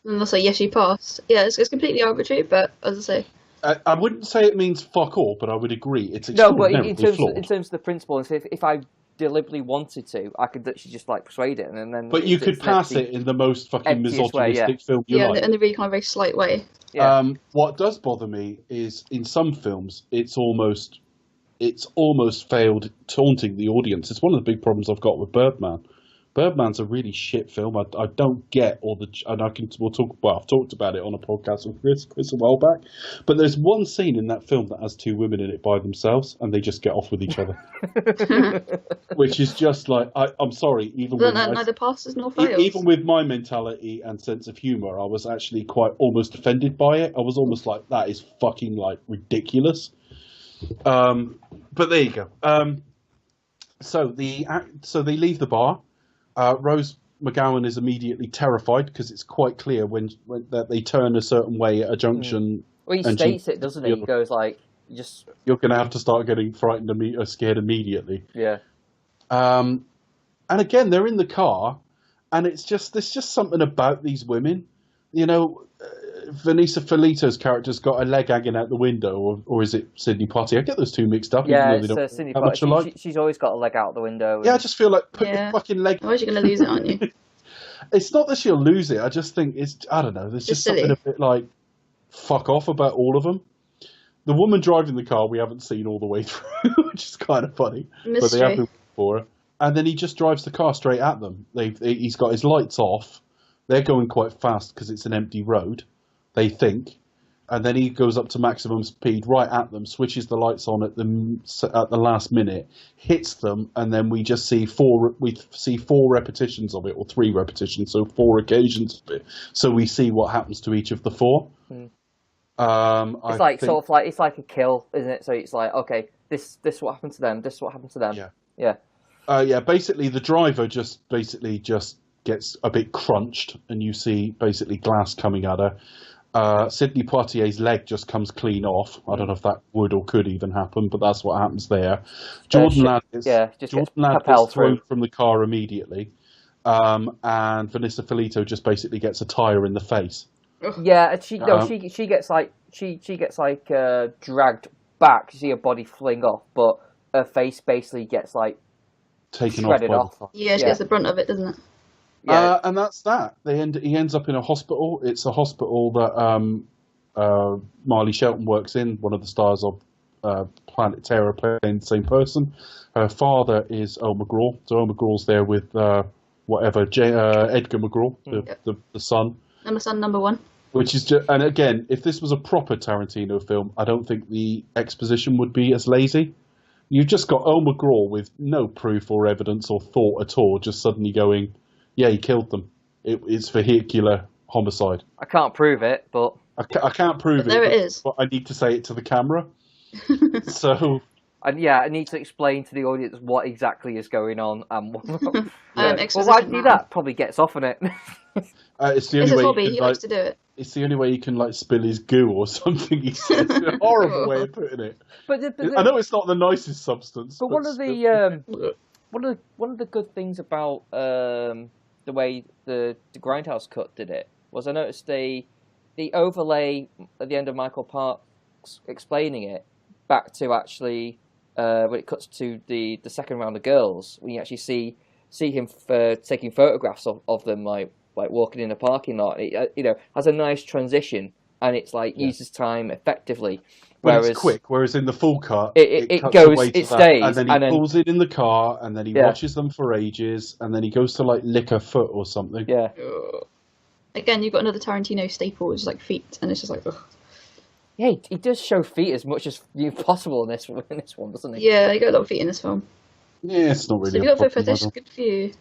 And they'll say, yes, you passed. Yeah, it's completely arbitrary, but as I say. I wouldn't say it means fuck all, but I would agree. It's no, but extraordinarily flawed. in terms of the principle, if I deliberately wanted to, I could literally just like persuade it, and then. But you could pass it in the most fucking misogynistic film you like. In the really kind of very slight way. Yeah. What does bother me is in some films, it's almost failed taunting the audience. It's one of the big problems I've got with Birdman. Birdman's a really shit film. I don't get all the, and I've talked about it on a podcast with Chris a while back. But there's one scene in that film that has two women in it by themselves, and they just get off with each other, which is just like I'm sorry. Neither passes nor fails. Even with my mentality and sense of humor, I was actually quite almost offended by it. I was almost like, that is fucking like ridiculous. But there you go. So they leave the bar. Rose McGowan is immediately terrified because it's quite clear when that they turn a certain way at a junction. Well, he states it, doesn't he? He goes like, "You're going to have to start getting frightened or scared immediately." Yeah. And again, they're in the car, and there's just something about these women. Vanessa Felito's character's got a leg hanging out the window, or is it Sidney Poitier? I get those two mixed up. Yeah, it's Sidney Poitier. She's always got a leg out the window. Yeah, I just feel like put your fucking leg. Otherwise you're going to lose it, aren't you? It's not that she'll lose it. I just think I don't know. There's just something a bit like fuck off about all of them. The woman driving the car we haven't seen all the way through, which is kind of funny. Mystery. But they have been for her. And then he just drives the car straight at them. He's got his lights off. They're going quite fast because it's an empty road. They think, and then he goes up to maximum speed right at them, switches the lights on at the last minute, hits them, and then we just see four repetitions of it, or 3 repetitions, so 4 occasions of it. So we see what happens to each of the 4. It's like a kill, isn't it? So it's like, okay, this is what happened to them. This is what happened to them. Yeah. Basically, the driver just gets a bit crunched, and you see basically glass coming at her. Sidney Poitier's leg just comes clean off. I don't know if that would or could even happen, but that's what happens there. Jordan Ladd gets thrown from the car immediately, and Vanessa Felito just basically gets a tire in the face. Yeah, she gets dragged back. You see her body fling off, but her face basically gets like taken shredded off. Yeah, she gets the brunt of it, doesn't it? Yeah. And that's that. He ends up in a hospital. It's a hospital that Marley Shelton works in, one of the stars of Planet Terror, playing the same person. Her father is Earl McGraw, so Earl McGraw's there with Edgar McGraw, the son. Number son, number one. Which is just, and again, if this was a proper Tarantino film, I don't think the exposition would be as lazy. You've just got Earl McGraw with no proof or evidence or thought at all, just suddenly going, yeah, he killed them. It's vehicular homicide. I can't prove it, but... I can't prove But there it is. But I need to say it to the camera. So... And yeah, I need to explain to the audience what exactly is going on. And Exposition well, why do that? Probably gets off on it. It's the It's only his way hobby, you he can, likes to do it. It's the only way you can like spill his goo or something. He says. It's a horrible way of putting it. But I know it's not the nicest substance. But one of the good things about the way the Grindhouse cut did it was I noticed the overlay at the end of Michael Parks explaining it back to actually when it cuts to the second round of girls, when you actually see him taking photographs of them like walking in a parking lot. It, has a nice transition, and it's uses time effectively. Whereas it's quick. Whereas in the full cut, it cuts goes, away to it that, stays, and then he pulls it in the car, and then he watches them for ages, and then he goes to lick a foot or something. Yeah. Again, you've got another Tarantino staple, which is feet, and it's just ugh. Yeah, he does show feet as much as possible in this one, doesn't he? Yeah, you got a lot of feet in this film. Yeah, it's not really. So if you got for this, good for you.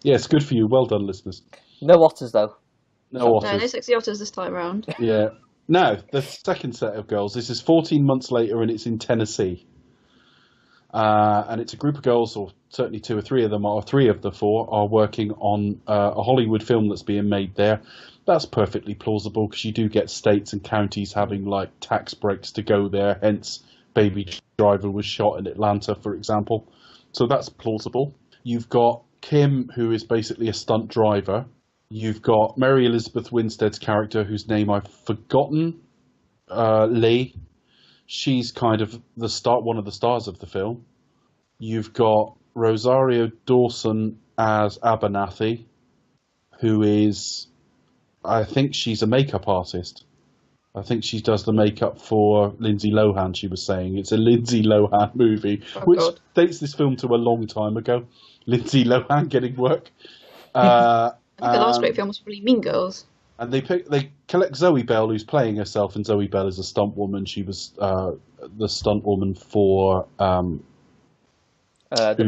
Yeah, it's good for you. Well done, listeners. No otters, though. No otters. No, no sexy otters this time round. Yeah. Now, the second set of girls. This is 14 months later, and it's in Tennessee. And it's a group of girls, or certainly two or three of them, or three of the four, are working on a Hollywood film that's being made there. That's perfectly plausible because you do get states and counties having tax breaks to go there. Hence, Baby Driver was shot in Atlanta, for example. So that's plausible. You've got Kim, who is basically a stunt driver. You've got Mary Elizabeth Winstead's character, whose name I've forgotten, Lee. She's kind of one of the stars of the film. You've got Rosario Dawson as Abernathy, who is, I think she's a makeup artist. I think she does the makeup for Lindsay Lohan, she was saying. It's a Lindsay Lohan movie, which dates this film to a long time ago. Lindsay Lohan getting work. I think the last great film was probably Mean Girls. And they collect Zoe Bell, who's playing herself, and Zoe Bell is a stunt woman. She was the stunt woman for The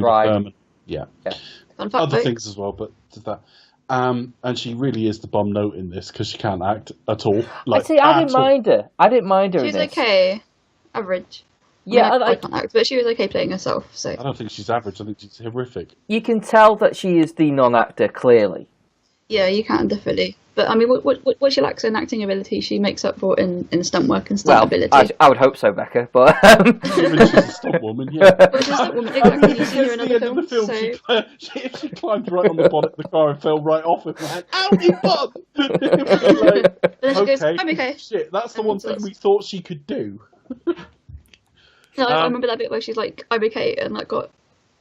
Bride. Yeah. Fun fact, Other things as well, but that. And she really is the bum note in this because she can't act at all. I didn't mind her. I didn't mind her. She was okay, average. Yeah, I can't act, but she was okay playing herself. So I don't think she's average. I think she's horrific. You can tell that she is the non-actor clearly. Yeah, you can definitely. But I mean, what she lacks in acting ability, she makes up for in stunt work and stunt ability. I would hope so, Becca. But even she's a stunt woman, yeah. Well, she's a stunt woman, exactly. You've seen her in other films. She climbed right on the bonnet of the car and fell right off it. Man, ow, you bum! Then she goes, I'm okay. Shit, that's the one thing we thought she could do. No, I remember that bit where she's like, I'm okay, and that got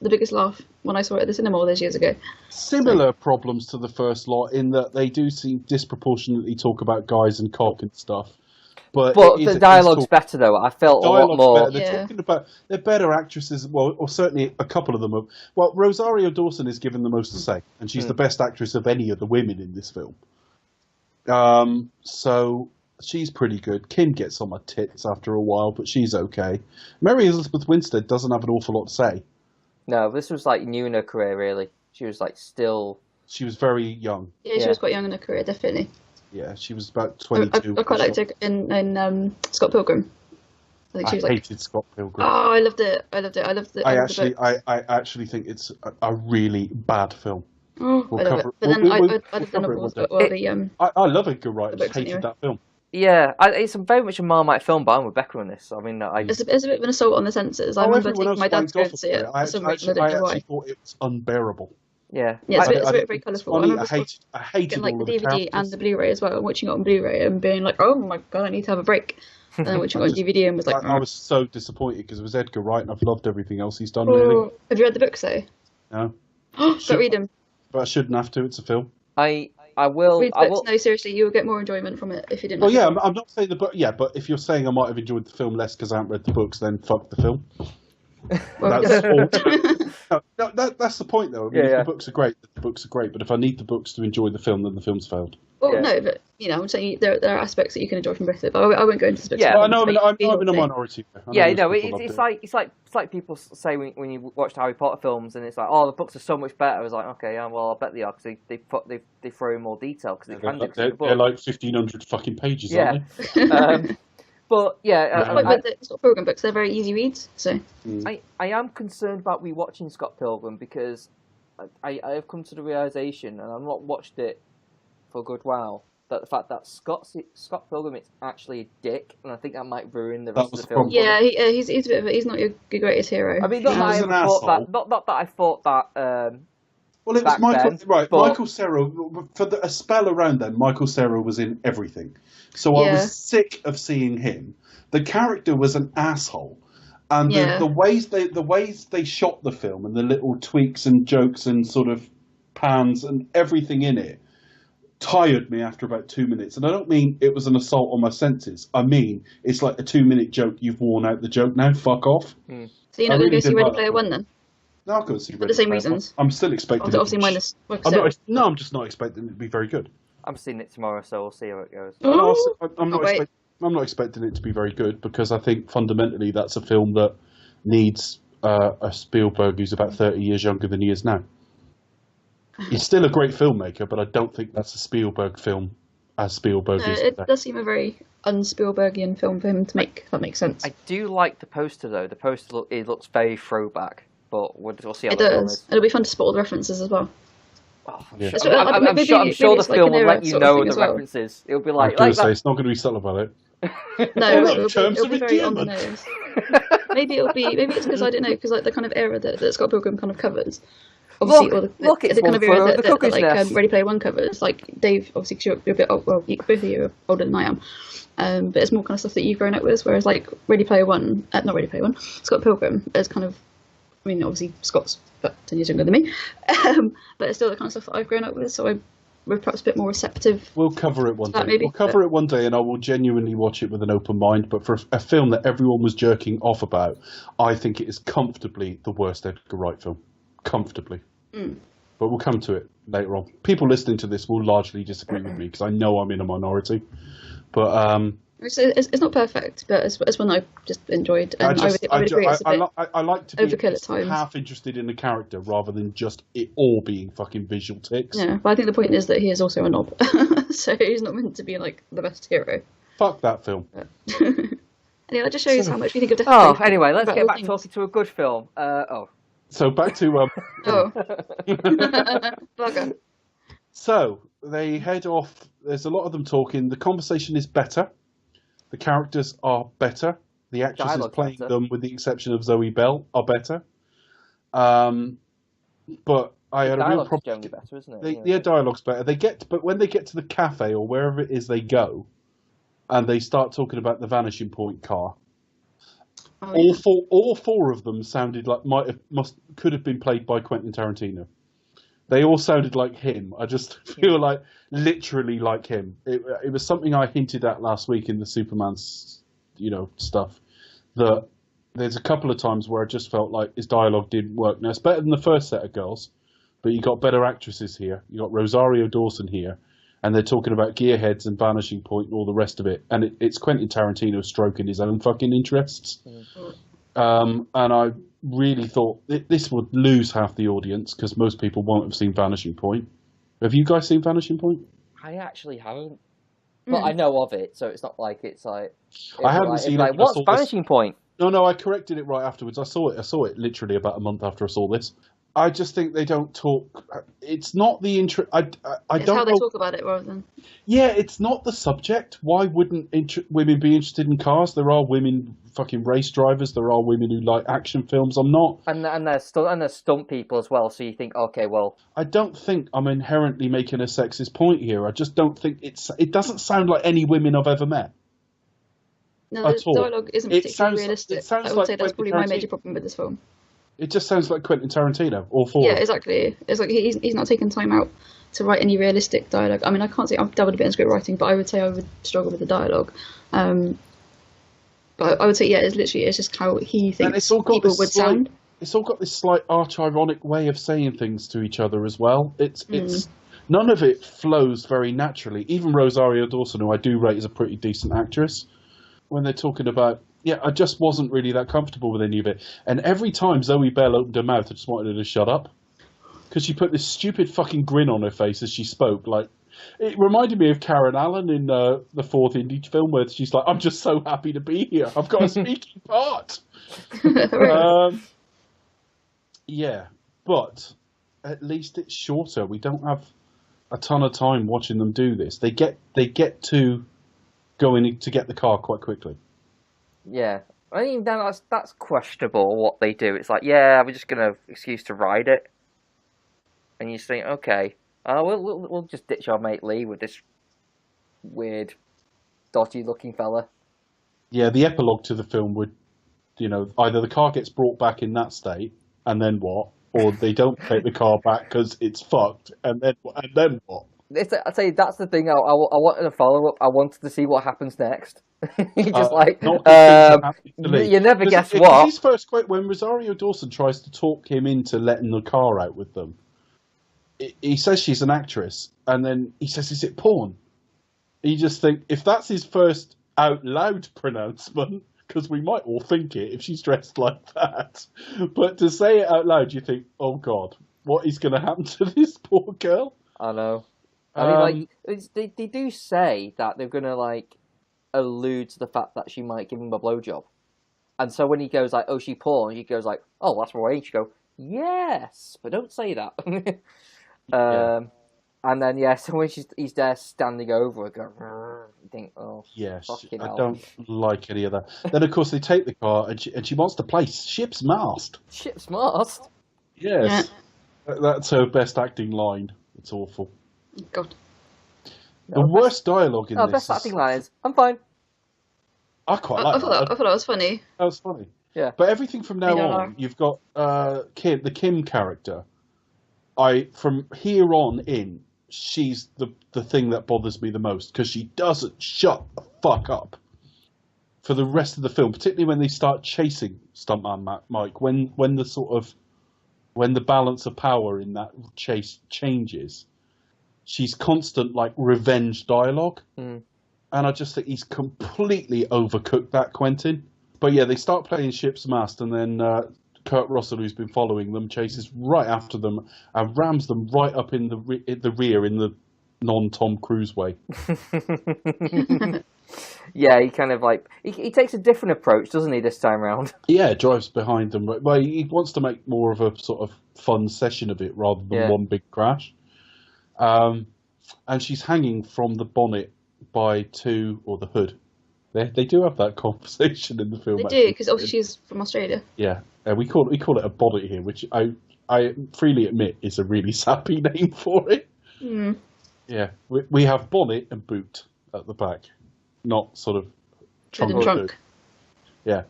the biggest laugh when I saw it at the cinema all those years ago. Similar problems to the first lot in that they do seem disproportionately talk about guys and cock and stuff. But the dialogue's better though. I felt a lot more. They're talking about they're better actresses. Well, or certainly a couple of them are. Well, Rosario Dawson is given the most to say, and she's the best actress of any of the women in this film. So she's pretty good. Kim gets on my tits after a while, but she's okay. Mary Elizabeth Winstead doesn't have an awful lot to say. No, this was new in her career, really. She was still... She was very young. Yeah, she was quite young in her career, definitely. Yeah, she was about 22. I quite liked her in Scott Pilgrim. I think she was hated Scott Pilgrim. Oh, I loved it. I actually think it's a really bad film. Oh, I love it. But then I'd have done a pause. I love Edgar Wright. I just hated that film. Yeah, it's very much a Marmite film, but I'm with Becca on this. I mean, it's a bit of an assault on the senses. I remember taking my dad to go and see it. I actually thought it was unbearable. Yeah, it's a bit very colourful. I hated all the DVD and the Blu-ray as well, and watching it on Blu-ray and being like, oh my god, I need to have a break. And then watching it on DVD and was like, I was so disappointed because it was Edgar Wright, and I've loved everything else he's done. Really. Have you read the books though? No. Don't read them. But I shouldn't have to. It's a film. I I will. Read I books. will. No, seriously, you will get more enjoyment from it if you didn't. Well, like yeah, it. I'm not saying the book. Yeah, but if you're saying I might have enjoyed the film less because I haven't read the books, then fuck the film. Well, That's yeah. all. No, that's the point, though. I mean, Yeah, if yeah. the books are great, the books are great. But if I need the books to enjoy the film, then the film's failed. Well, Yeah. no, but I'm saying there are aspects that you can enjoy from both of it. But I won't go into specifics. Yeah. Well, I know I'm in a minority. Yeah, most no, people loved it's like people say when you watch Harry Potter films and it's like, oh, the books are so much better. It's like, okay, yeah, well, I bet they are because they throw in more detail because they can do. 'Cause They're, it's a book. they're like 1,500 fucking pages, Yeah. aren't they? But yeah, Like with the Scott Pilgrim books, they're very easy reads. So I am concerned about rewatching Scott Pilgrim because I have come to the realization, and I've not watched it for a good while, that the fact that Scott Pilgrim is actually a dick, and I think that might ruin the rest of was the the film. problem. yeah, he's a bit of he's not your greatest hero. I mean, not that I He's ever an thought that. asshole. Not that I thought that. Well, it was back Michael. then, Right, but- Michael Cera. For a spell around then, Michael Cera was in everything. So I Yeah. was sick of seeing him. The character was an asshole, and Yeah. the ways they shot the film and the little tweaks and jokes and sort of pans and everything in it tired me after about 2 minutes. And I don't mean it was an assault on my senses. I mean it's like a 2-minute joke. You've worn out the joke now. Fuck off. So you're I not going to really go see did Ready like Player that One film. then? No, I've got to see For the same reasons. I'm still expecting. Obviously, minus. I'm just not expecting it to be very good. I'm seeing it tomorrow, so we'll see how it goes. And also, Oh, I'm not. wait. I'm not expecting it to be very good because I think fundamentally that's a film that needs a Spielberg who's about 30 years younger than he is now. He's still a great filmmaker, but I don't think that's a Spielberg film as Spielberg No, is. it today. does seem a very un-Spielbergian film for him to make. If that makes sense. I do like the poster though. The poster it looks very throwback, but we'll see how It the film does. is. It'll be fun to spot all the references as well. Oh, Yeah. It's- I'm maybe- sure maybe the it's like film an will era let you sort of know thing the as well. references. It'll be I like was going to say that. it's not going to be subtle about it. No, Oh, it'll terms be of very on the endearment. nose. Maybe it's because I don't know, because like the kind of era that Scott Pilgrim kind of covers. Obviously, Look, it's the kind one of flew era over the that cuckoo's like nest. Ready Player One covers. Like Dave, obviously, because you're a bit old, well, both of you are older than I am. But it's more kind of stuff that you've grown up with. Whereas like Ready Player One, not Ready Player One, Scott Pilgrim is kind of, I mean, obviously Scott's about 10 years younger than me, but it's still the kind of stuff that I've grown up with. So we're perhaps a bit more receptive. We'll cover it one day. Maybe, We'll cover it one day, and I will genuinely watch it with an open mind. But for a film that everyone was jerking off about, I think it is comfortably the worst Edgar Wright film. Comfortably. But we'll come to it later on. People listening to this will largely disagree with me because I know I'm in a minority. But It's not perfect, but it's one I just enjoyed, and I would agree it's a bit I like to be overkill at times. half interested in the character rather than just it all being fucking visual ticks. Yeah, but I think the point is that he is also a knob, so he's not meant to be like the best hero. Fuck that film. Anyway, that just shows how much we think of Death Oh, Proof. anyway, let's About get all back things. talking to a good film. So back to Oh, bugger. So they head off. There's a lot of them talking. The conversation is better. The characters are better. The actresses Dialogue's playing better. them, with the exception of Zoe Bell, are better. But I had a real Dialogue's problem. generally better, isn't it? Yeah, dialogue's better. But when they get to the cafe or wherever it is they go, and they start talking about the Vanishing Point car, Oh, yeah. all four of them sounded like could have been played by Quentin Tarantino. They all sounded like him. I just feel like literally like him. It was something I hinted at last week in the Superman's, stuff. That there's a couple of times where I just felt like his dialogue didn't work. Now it's better than the first set of girls, but you got better actresses here. You got Rosario Dawson here, and they're talking about Gearheads and Vanishing Point and all the rest of it. And it's Quentin Tarantino stroking his own fucking interests. And I really thought this would lose half the audience because most people won't have seen Vanishing Point. Have you guys seen Vanishing Point? I actually haven't. But I know of it, so it's not like it's like... I haven't seen it, Like, but I what's saw this- Vanishing Point? No, I corrected it right afterwards. I saw it literally about a month after I saw this. I just think they don't talk. It's not the intro. I It's don't how they know. talk about it rather than. Yeah, it's not the subject. Why wouldn't women be interested in cars? There are women fucking race drivers. There are women who like action films. I'm not. And there's stunt people as well, so you think, okay, well... I don't think I'm inherently making a sexist point here. I just don't think it doesn't sound like any women I've ever met. No, At the all. dialogue isn't It particularly sounds- realistic. it sounds I would like say that's Quentin probably my Tarantino- major problem with this film. It just sounds like Quentin Tarantino, all four. Yeah, exactly. It's like he's not taking time out to write any realistic dialogue. I mean, I can't say I've dabbled a bit in script writing, but I would say I would struggle with the dialogue. But I would say, yeah, it's just how he thinks people would sound. It's all got this slight arch-ironic way of saying things to each other as well. It's none of it flows very naturally. Even Rosario Dawson, who I do rate as a pretty decent actress, when they're talking about, I just wasn't really that comfortable with any of it. And every time Zoe Bell opened her mouth, I just wanted her to shut up. Because she put this stupid fucking grin on her face as she spoke. Like, it reminded me of Karen Allen in the fourth indie film, where she's like, I'm just so happy to be here. I've got a speaking part. Yeah, but at least it's shorter. We don't have a ton of time watching them do this. They get to going to get the car quite quickly. Yeah, I mean that's questionable what they do. It's like, yeah, we're just gonna excuse to ride it, and you think, okay, we'll just ditch our mate Lee with this weird, dodgy looking fella. Yeah, the epilogue to the film would, either the car gets brought back in that state, and then what? Or they don't take the car back because it's fucked, and then what? I'd say that's the thing. I wanted a follow-up. I wanted to see what happens next. Just you never guess what. His first quote, when Rosario Dawson tries to talk him into letting the car out with them, he says she's an actress, and then he says, is it porn? You just think, if that's his first out loud pronouncement, because we might all think it if she's dressed like that. But to say it out loud, you think, oh God, what is going to happen to this poor girl? I know. I mean, they do say that they're going to, allude to the fact that she might give him a blowjob. And so when he goes like, oh, she porn, he goes like, oh, that's right. You go, yes, but don't say that. And then, so when he's there standing over her, you think, oh, yes, fucking hell. I don't like any of that. Then, of course, they take the car, and she wants to play ship's mast. Ship's mast? Yes. Yeah. That's her best acting line. It's awful. God. The worst dialogue in this. Best acting line is, I'm fine. I quite like that. I thought that was funny. That was funny. Yeah. But everything from now on, you've got the Kim character. From here on in, she's the thing that bothers me the most, because she doesn't shut the fuck up for the rest of the film, particularly when they start chasing Stuntman Mike, when the balance of power in that chase changes. She's constant revenge dialogue, and I just think he's completely overcooked that, Quentin. But yeah, they start playing ship's mast, and then Kurt Russell, who's been following them, chases right after them and rams them right up in the rear in the non-Tom Cruise way. Yeah, he kind of he takes a different approach, doesn't he, this time around? Yeah, drives behind them. Well, he wants to make more of a sort of fun session of it rather than one big crash. And she's hanging from the bonnet or the hood. They do have that conversation in the film. They do, because obviously she's from Australia. Yeah, we call it a bonnet here, which I freely admit is a really sappy name for it. Mm. Yeah, we have bonnet and boot at the back, not sort of trunk or trunk. hood. Yeah,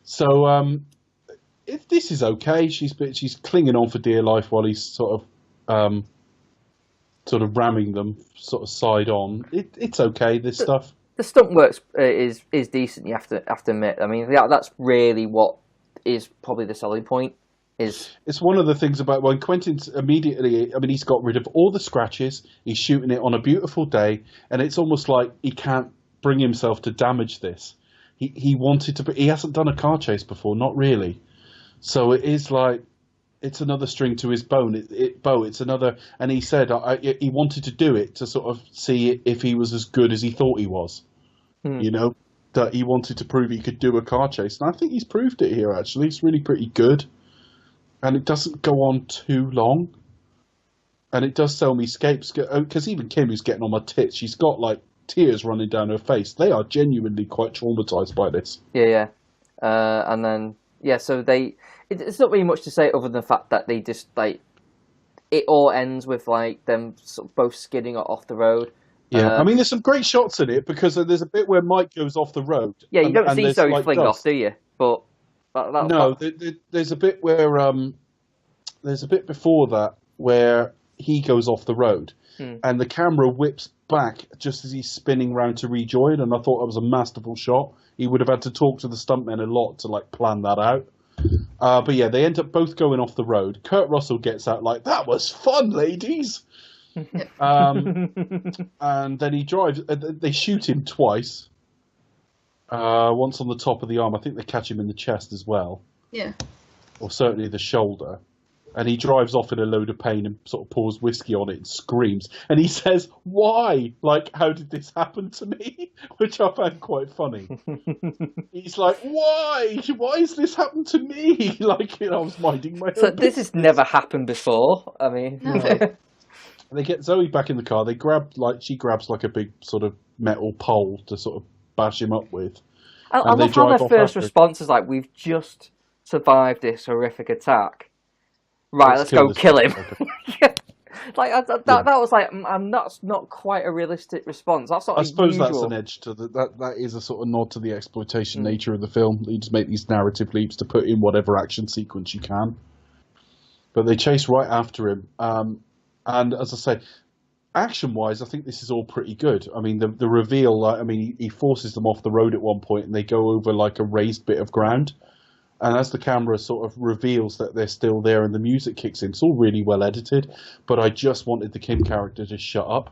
so this is okay. She's clinging on for dear life while he's sort of ramming them sort of side on. It's okay, this stuff. The stunt work is decent, you have to admit. I mean, that's really what is probably the selling point. It's one of the things about when Quentin's immediately, I mean, he's got rid of all the scratches, he's shooting it on a beautiful day, and it's almost like he can't bring himself to damage this. He wanted to, but he hasn't done a car chase before, not really. So it is it's another string to his bow. It's another, and he said he wanted to do it to sort of see if he was as good as he thought he was. That he wanted to prove he could do a car chase, and I think he's proved it here. Actually, it's really pretty good, and it doesn't go on too long, and it does sell me scapes, because even Kim, who's getting on my tits, she's got tears running down her face. They are genuinely quite traumatized by this. Yeah. And then so it's not really much to say other than the fact that they just it all ends with them sort of both skidding off the road. Yeah, I mean, there's some great shots in it, because there's a bit where Mike goes off the road. Yeah, you don't see Zoe fling off, do you? But No, there's a bit where there's a bit before that where he goes off the road, and the camera whips back just as he's spinning round to rejoin, and I thought that was a masterful shot. He would have had to talk to the stuntmen a lot to like plan that out. But yeah, they end up both going off the road. Kurt Russell gets out like, "That was fun, ladies." And then he drives. They shoot him twice. Once on the top of the arm. I think they catch him in the chest as well. Yeah. Or certainly the shoulder. And he drives off in a load of pain and sort of pours whiskey on it and screams. And he says, "Why? Like, how did this happen to me?" Which I found quite funny. He's like, "Why? Why has this happened to me?" Like, I was minding my own So this business. has never happened before. I mean, No. They get Zoe back in the car. She grabs like a big sort of metal pole to sort of bash him up with. I And they love how drive their off first after. response is like, "We've just survived this horrific attack. Right, let's go this kill him." motherfucker. Like that was like, that's not quite a realistic response. That's not I suppose usual. that's an edge to that is a sort of nod to the exploitation nature of the film. You just make these narrative leaps to put in whatever action sequence you can. But they chase right after him. And as I say, action-wise, I think this is all pretty good. I mean, the reveal, he forces them off the road at one point and they go over like a raised bit of ground. And as the camera sort of reveals that they're still there and the music kicks in, it's all really well edited. But I just wanted the Kim character to shut up.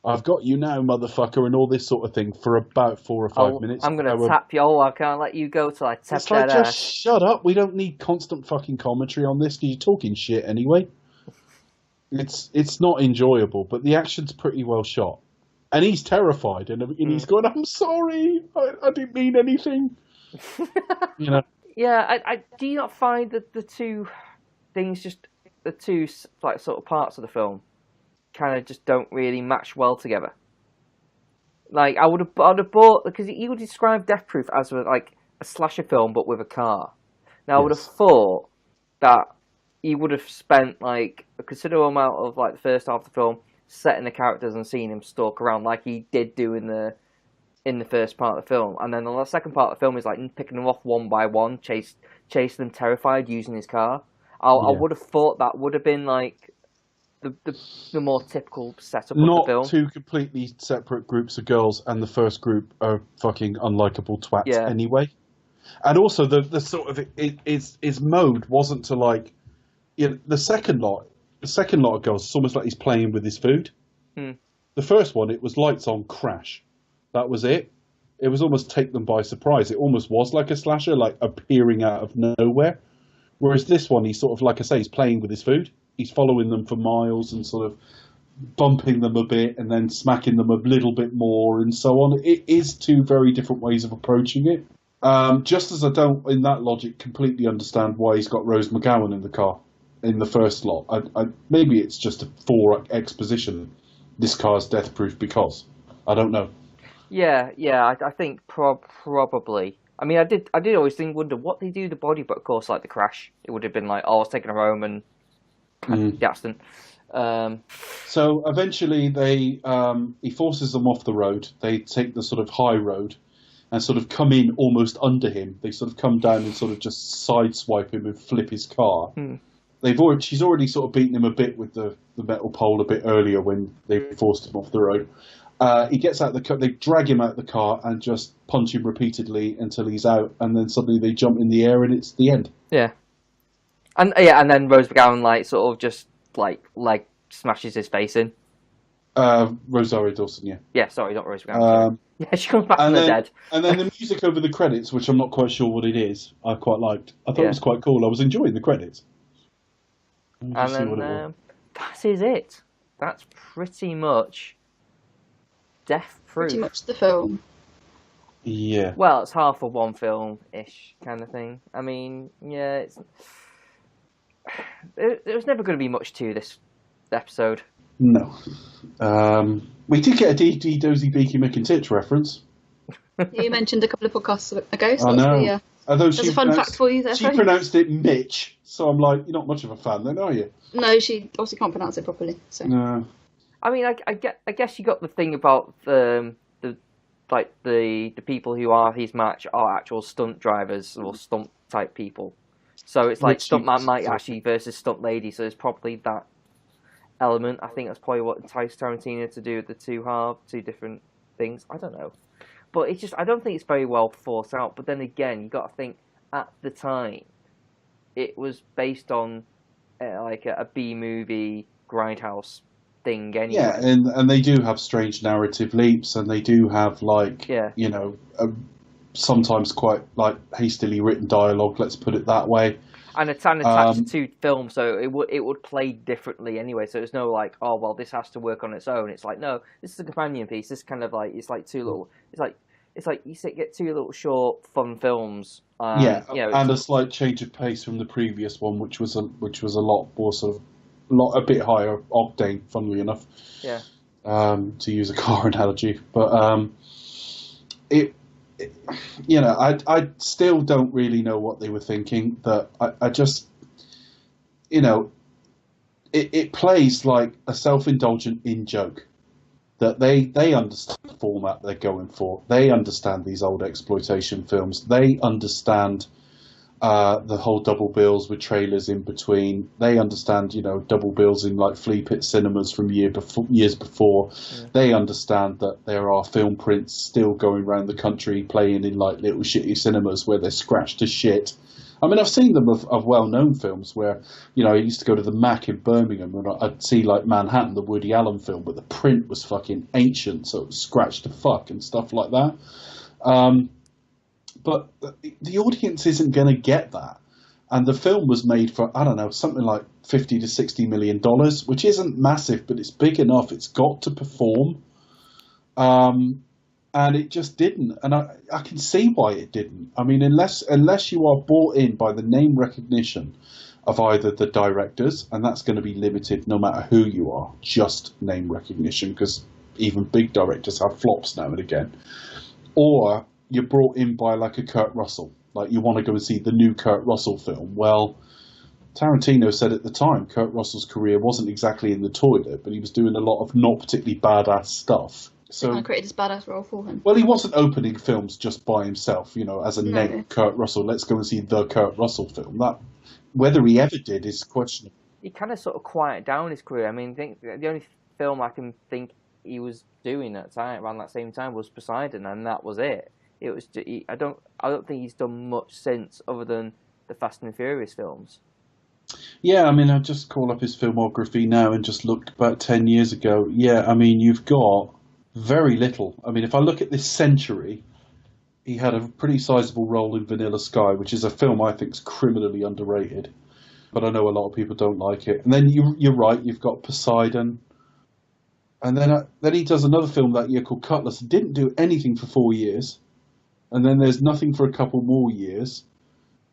"I've got you now, motherfucker," and all this sort of thing for about 4 or 5 minutes. I'm going to tap you. Oh, I can't let you go till I tap It's like, that just ass. shut up. We don't need constant fucking commentary on this because you're talking shit anyway. It's not enjoyable, but the action's pretty well shot. And he's terrified, and he's going, "I'm sorry, I didn't mean anything." You know? Yeah, I do you not find that the two things, just the two like sort of parts of the film, kind of just don't really match well together? Like I'd have bought, because you would describe Death Proof as like a slasher film but with a car. Now I would have thought that he would have spent like a considerable amount of like the first half of the film setting the characters and seeing him stalk around like he did do in the first part of the film, and then the second part of the film is like picking them off one by one, chasing them terrified using his car. I would have thought that would have been like the more typical setup of the film. Not two completely separate groups of girls, and the first group are fucking unlikable twats anyway. And also the sort of his mode wasn't to like, the second lot of girls. It's almost like he's playing with his food. The first one, it was lights on, crash. That was it. It was almost take them by surprise. It almost was like a slasher, like appearing out of nowhere. Whereas this one, he's sort of, like I say, he's playing with his food. He's following them for miles and sort of bumping them a bit and then smacking them a little bit more and so on. It is two very different ways of approaching it. Just as I don't, in that logic, completely understand why he's got Rose McGowan in the car in the first lot. Maybe it's just for exposition. This car's death proof because. I don't know. Yeah, I think probably. I mean, I did always wonder what they do to the body, but of course, like the crash, it would have been like, oh, I was taking her home and the accident. So eventually, he forces them off the road. They take the sort of high road and sort of come in almost under him. They sort of come down and sort of just sideswipe him and flip his car. She's already sort of beaten him a bit with the metal pole a bit earlier when they forced him off the road. He gets out of the car. They drag him out of the car and just punch him repeatedly until he's out, and then suddenly they jump in the air and it's the end. Yeah, and then Rose McGowan like sort of just like smashes his face in. Rosario Dawson, yeah. Yeah, sorry, not Rose McGowan. Yeah, she comes back from the dead. And then the music over the credits, which I'm not quite sure what it is, I quite liked. I thought it was quite cool. I was enjoying the credits. And then that is it. That's pretty much Death Proof. Pretty much the film. Yeah. Well, it's half of one film-ish kind of thing. I mean, yeah, there was never going to be much to this episode. No. We did get a D.D. Dozy Beaky Mick and Titch reference. You mentioned a couple of podcasts ago. So I know. That's a fun fact for you there. She pronounced it Mitch, so I'm like, you're not much of a fan then, are you? No, she obviously can't pronounce it properly. So. No. I mean, I guess you got the thing about the people who are his match are actual stunt drivers or stunt type people. So it's like stuntman might actually versus stunt lady. So there's probably that element. I think that's probably what enticed Tarantino to do the two different things. I don't know, but it's just I don't think it's very well thought out. But then again, you got to think at the time, it was based on like a B movie Grindhouse thing anyway. Yeah, and they do have strange narrative leaps, and they do have sometimes quite like hastily written dialogue. Let's put it that way. And it's attached to film, so it would play differently anyway. So it's no like, oh well, this has to work on its own. It's like no, this is a companion piece. This kind of like it's like you get two little short fun films. And a slight change of pace from the previous one, which was a lot more a bit higher octane. Funnily enough, yeah. To use a car analogy, but I still don't really know what they were thinking. That I just, it plays like a self-indulgent in-joke. That they understand the format they're going for. They understand these old exploitation films. They understand the whole double bills with trailers in between. They understand, double bills in like flea pit cinemas from years before. Yeah. They understand that there are film prints still going around the country playing in like little shitty cinemas where they're scratched to shit. I mean, I've seen them of well-known films where, I used to go to the Mac in Birmingham and I'd see like Manhattan, the Woody Allen film, but the print was fucking ancient, so it was scratched to fuck and stuff like that. But the audience isn't going to get that. And the film was made for, I don't know, something like $50 to $60 million, which isn't massive, but it's big enough. It's got to perform. And it just didn't. And I can see why it didn't. I mean, unless you are bought in by the name recognition of either the directors, and that's going to be limited no matter who you are, just name recognition, because even big directors have flops now and again, or you're brought in by like a Kurt Russell, like you want to go and see the new Kurt Russell film. Well, Tarantino said at the time Kurt Russell's career wasn't exactly in the toilet, but he was doing a lot of not particularly badass stuff. So I created this badass role for him. Well, he wasn't opening films just by himself, as a name, Kurt Russell. Let's go and see the Kurt Russell film. That whether he ever did is questionable. He kind of sort of quieted down his career. I mean, I think the only film I can think he was doing at time around that same time was Poseidon, and that was it. It was. I don't think he's done much since, other than the Fast and Furious films. Yeah, I mean, I just call up his filmography now and just looked about 10 years ago. Yeah, I mean, you've got very little. I mean, if I look at this century, he had a pretty sizable role in Vanilla Sky, which is a film I think is criminally underrated. But I know a lot of people don't like it. And then you're right, you've got Poseidon. And then he does another film that year called Cutlass. Didn't do anything for 4 years. And then there's nothing for a couple more years.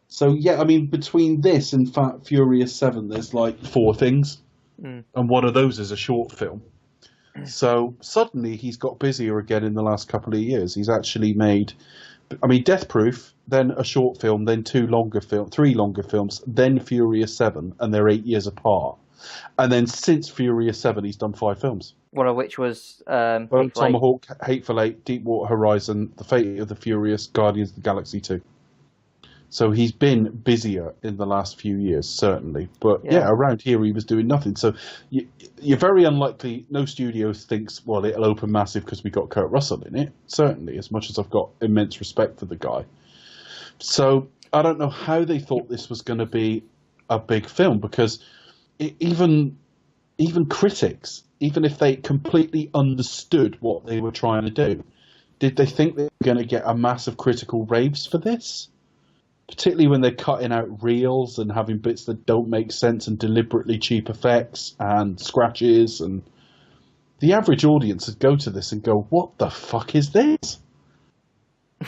So, yeah, I mean, between this and Furious 7, there's like 4 things. And one of those is a short film. So suddenly he's got busier again in the last couple of years. He's actually made, Death Proof, then a short film, then 3 longer films, then Furious 7, and they're 8 years apart. And then since Furious 7, he's done 5 films. One of which was Tomahawk, Hateful Eight, Deepwater Horizon, The Fate of the Furious, Guardians of the Galaxy 2. So he's been busier in the last few years, certainly. But yeah around here he was doing nothing. So you're very unlikely, no studio thinks, well, it'll open massive because we got Kurt Russell in it. Certainly, as much as I've got immense respect for the guy. So I don't know how they thought this was going to be a big film, because even critics, even if they completely understood what they were trying to do, did they think they were going to get a massive critical raves for this? Particularly when they're cutting out reels and having bits that don't make sense and deliberately cheap effects and scratches. And the average audience would go to this and go, what the fuck is this?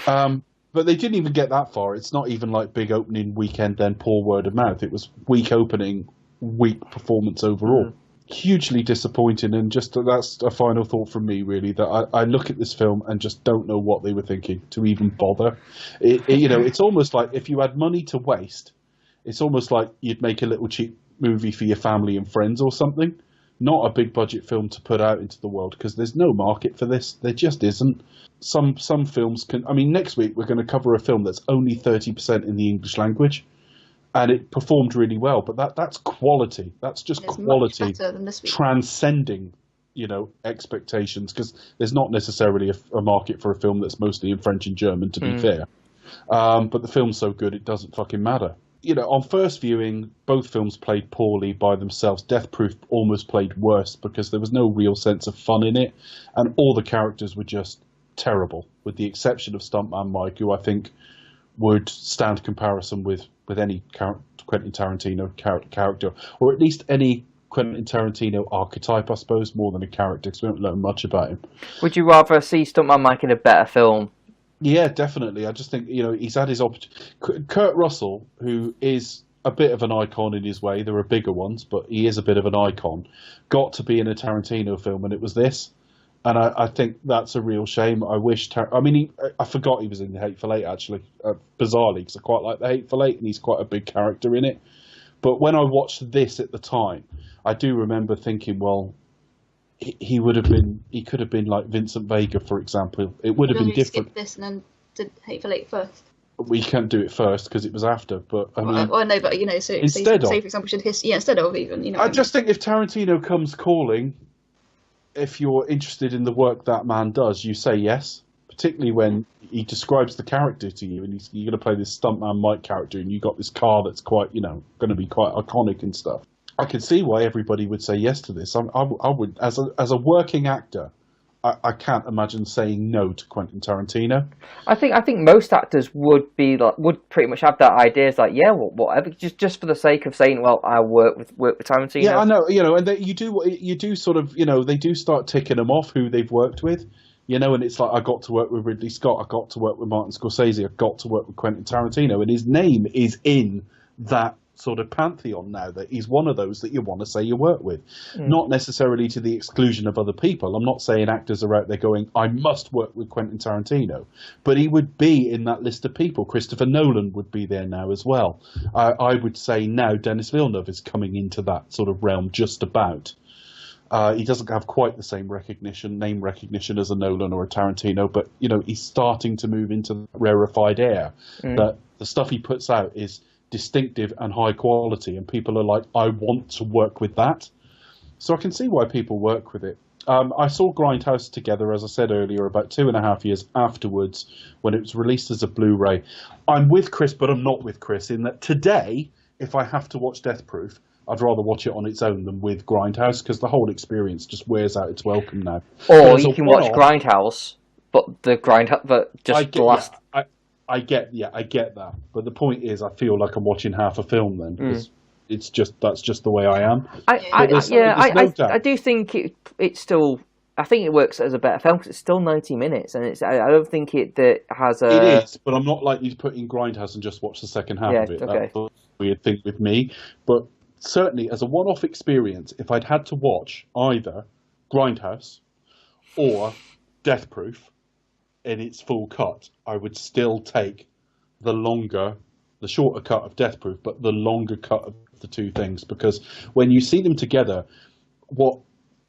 But they didn't even get that far. It's not even like big opening weekend, then poor word of mouth. It was weak opening, weak performance overall. Hugely disappointing, and just that's a final thought from me, really, that I look at this film and just don't know what they were thinking to even bother. It's almost like if you had money to waste, it's almost like you'd make a little cheap movie for your family and friends or something, not a big budget film to put out into the world because there's no market for this. There just isn't. Some films can. I mean, next week we're going to cover a film that's only 30% in the English language, and it performed really well. But that's quality. That's just It's quality much better than this week. transcending, expectations, because there's not necessarily a market for a film that's mostly in French and German, to be fair. But the film's so good it doesn't fucking matter. On first viewing, both films played poorly by themselves. Death Proof almost played worse because there was no real sense of fun in it, and all the characters were just terrible, with the exception of Stuntman Mike, who I think would stand comparison with any Quentin Tarantino character, or at least any Quentin Tarantino archetype, I suppose, more than a character, because we don't learn much about him. Would you rather see Stuntman Mike in a better film? Yeah, definitely. I just think, he's had his opportunity. Kurt Russell, who is a bit of an icon in his way, there are bigger ones, but he is a bit of an icon, got to be in a Tarantino film, and it was this. And I think that's a real shame. I wish... I forgot he was in The Hateful Eight, actually, bizarrely, because I quite like The Hateful Eight, and he's quite a big character in it. But when I watched this at the time, I do remember thinking, well, he could have been like Vincent Vega, for example. It would have been different. Skip this and then did Hateful Eight first. We can't do it first because it was after. But I mean, well, no, but so instead say for example, instead of even, I just think if Tarantino comes calling, if you're interested in the work that man does, you say yes. Particularly when he describes the character to you, and you're going to play this Stuntman Mike character, and you got this car that's quite, going to be quite iconic and stuff. I can see why everybody would say yes to this. I would, as a working actor, I can't imagine saying no to Quentin Tarantino. I think most actors would pretty much have that idea. It's like, yeah, well, whatever, just for the sake of saying, well, I work with Tarantino. Yeah, I know, and you do sort of, they do start ticking them off who they've worked with, and it's like, I got to work with Ridley Scott, I got to work with Martin Scorsese, I got to work with Quentin Tarantino, and his name is in that sort of pantheon now, that he's one of those that you want to say you work with. Not necessarily to the exclusion of other people. I'm not saying actors are out there going, I must work with Quentin Tarantino, but he would be in that list of people. Christopher Nolan would be there now as well. I would say now Denis Villeneuve is coming into that sort of realm just about. He doesn't have quite the same name recognition as a Nolan or a Tarantino, but he's starting to move into rarefied air. That the stuff he puts out is distinctive and high quality, and people are like, I want to work with that. So I can see why people work with it. I saw Grindhouse together, as I said earlier, about 2.5 years afterwards when it was released as a Blu-ray. I'm with Chris, but I'm not with Chris, in that today, if I have to watch Death Proof, I'd rather watch it on its own than with Grindhouse, because the whole experience just wears out its welcome now. Or you can watch Grindhouse, but I get that, but the point is, I feel like I'm watching half a film then, because that's just the way I am. I do think it's still. I think it works as a better film because it's still 90 minutes, and I don't think it has a. It is, but I'm not likely to put in Grindhouse and just watch the second half of it. Okay. That's a weird thing with me, but certainly as a one-off experience, if I'd had to watch either Grindhouse or Death Proof in its full cut, I would still take the shorter cut of Death Proof, but the longer cut of the two things, because when you see them together, what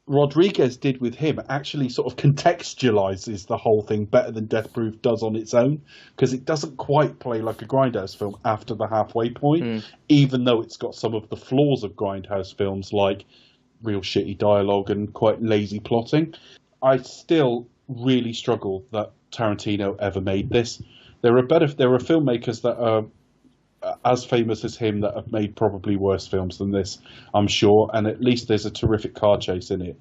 Rodriguez did with him actually sort of contextualizes the whole thing better than Death Proof does on its own, because it doesn't quite play like a Grindhouse film after the halfway point, even though it's got some of the flaws of Grindhouse films, like real shitty dialogue and quite lazy plotting. I still really struggle that Tarantino ever made this. There are filmmakers that are as famous as him that have made probably worse films than this, I'm sure, and at least there's a terrific car chase in it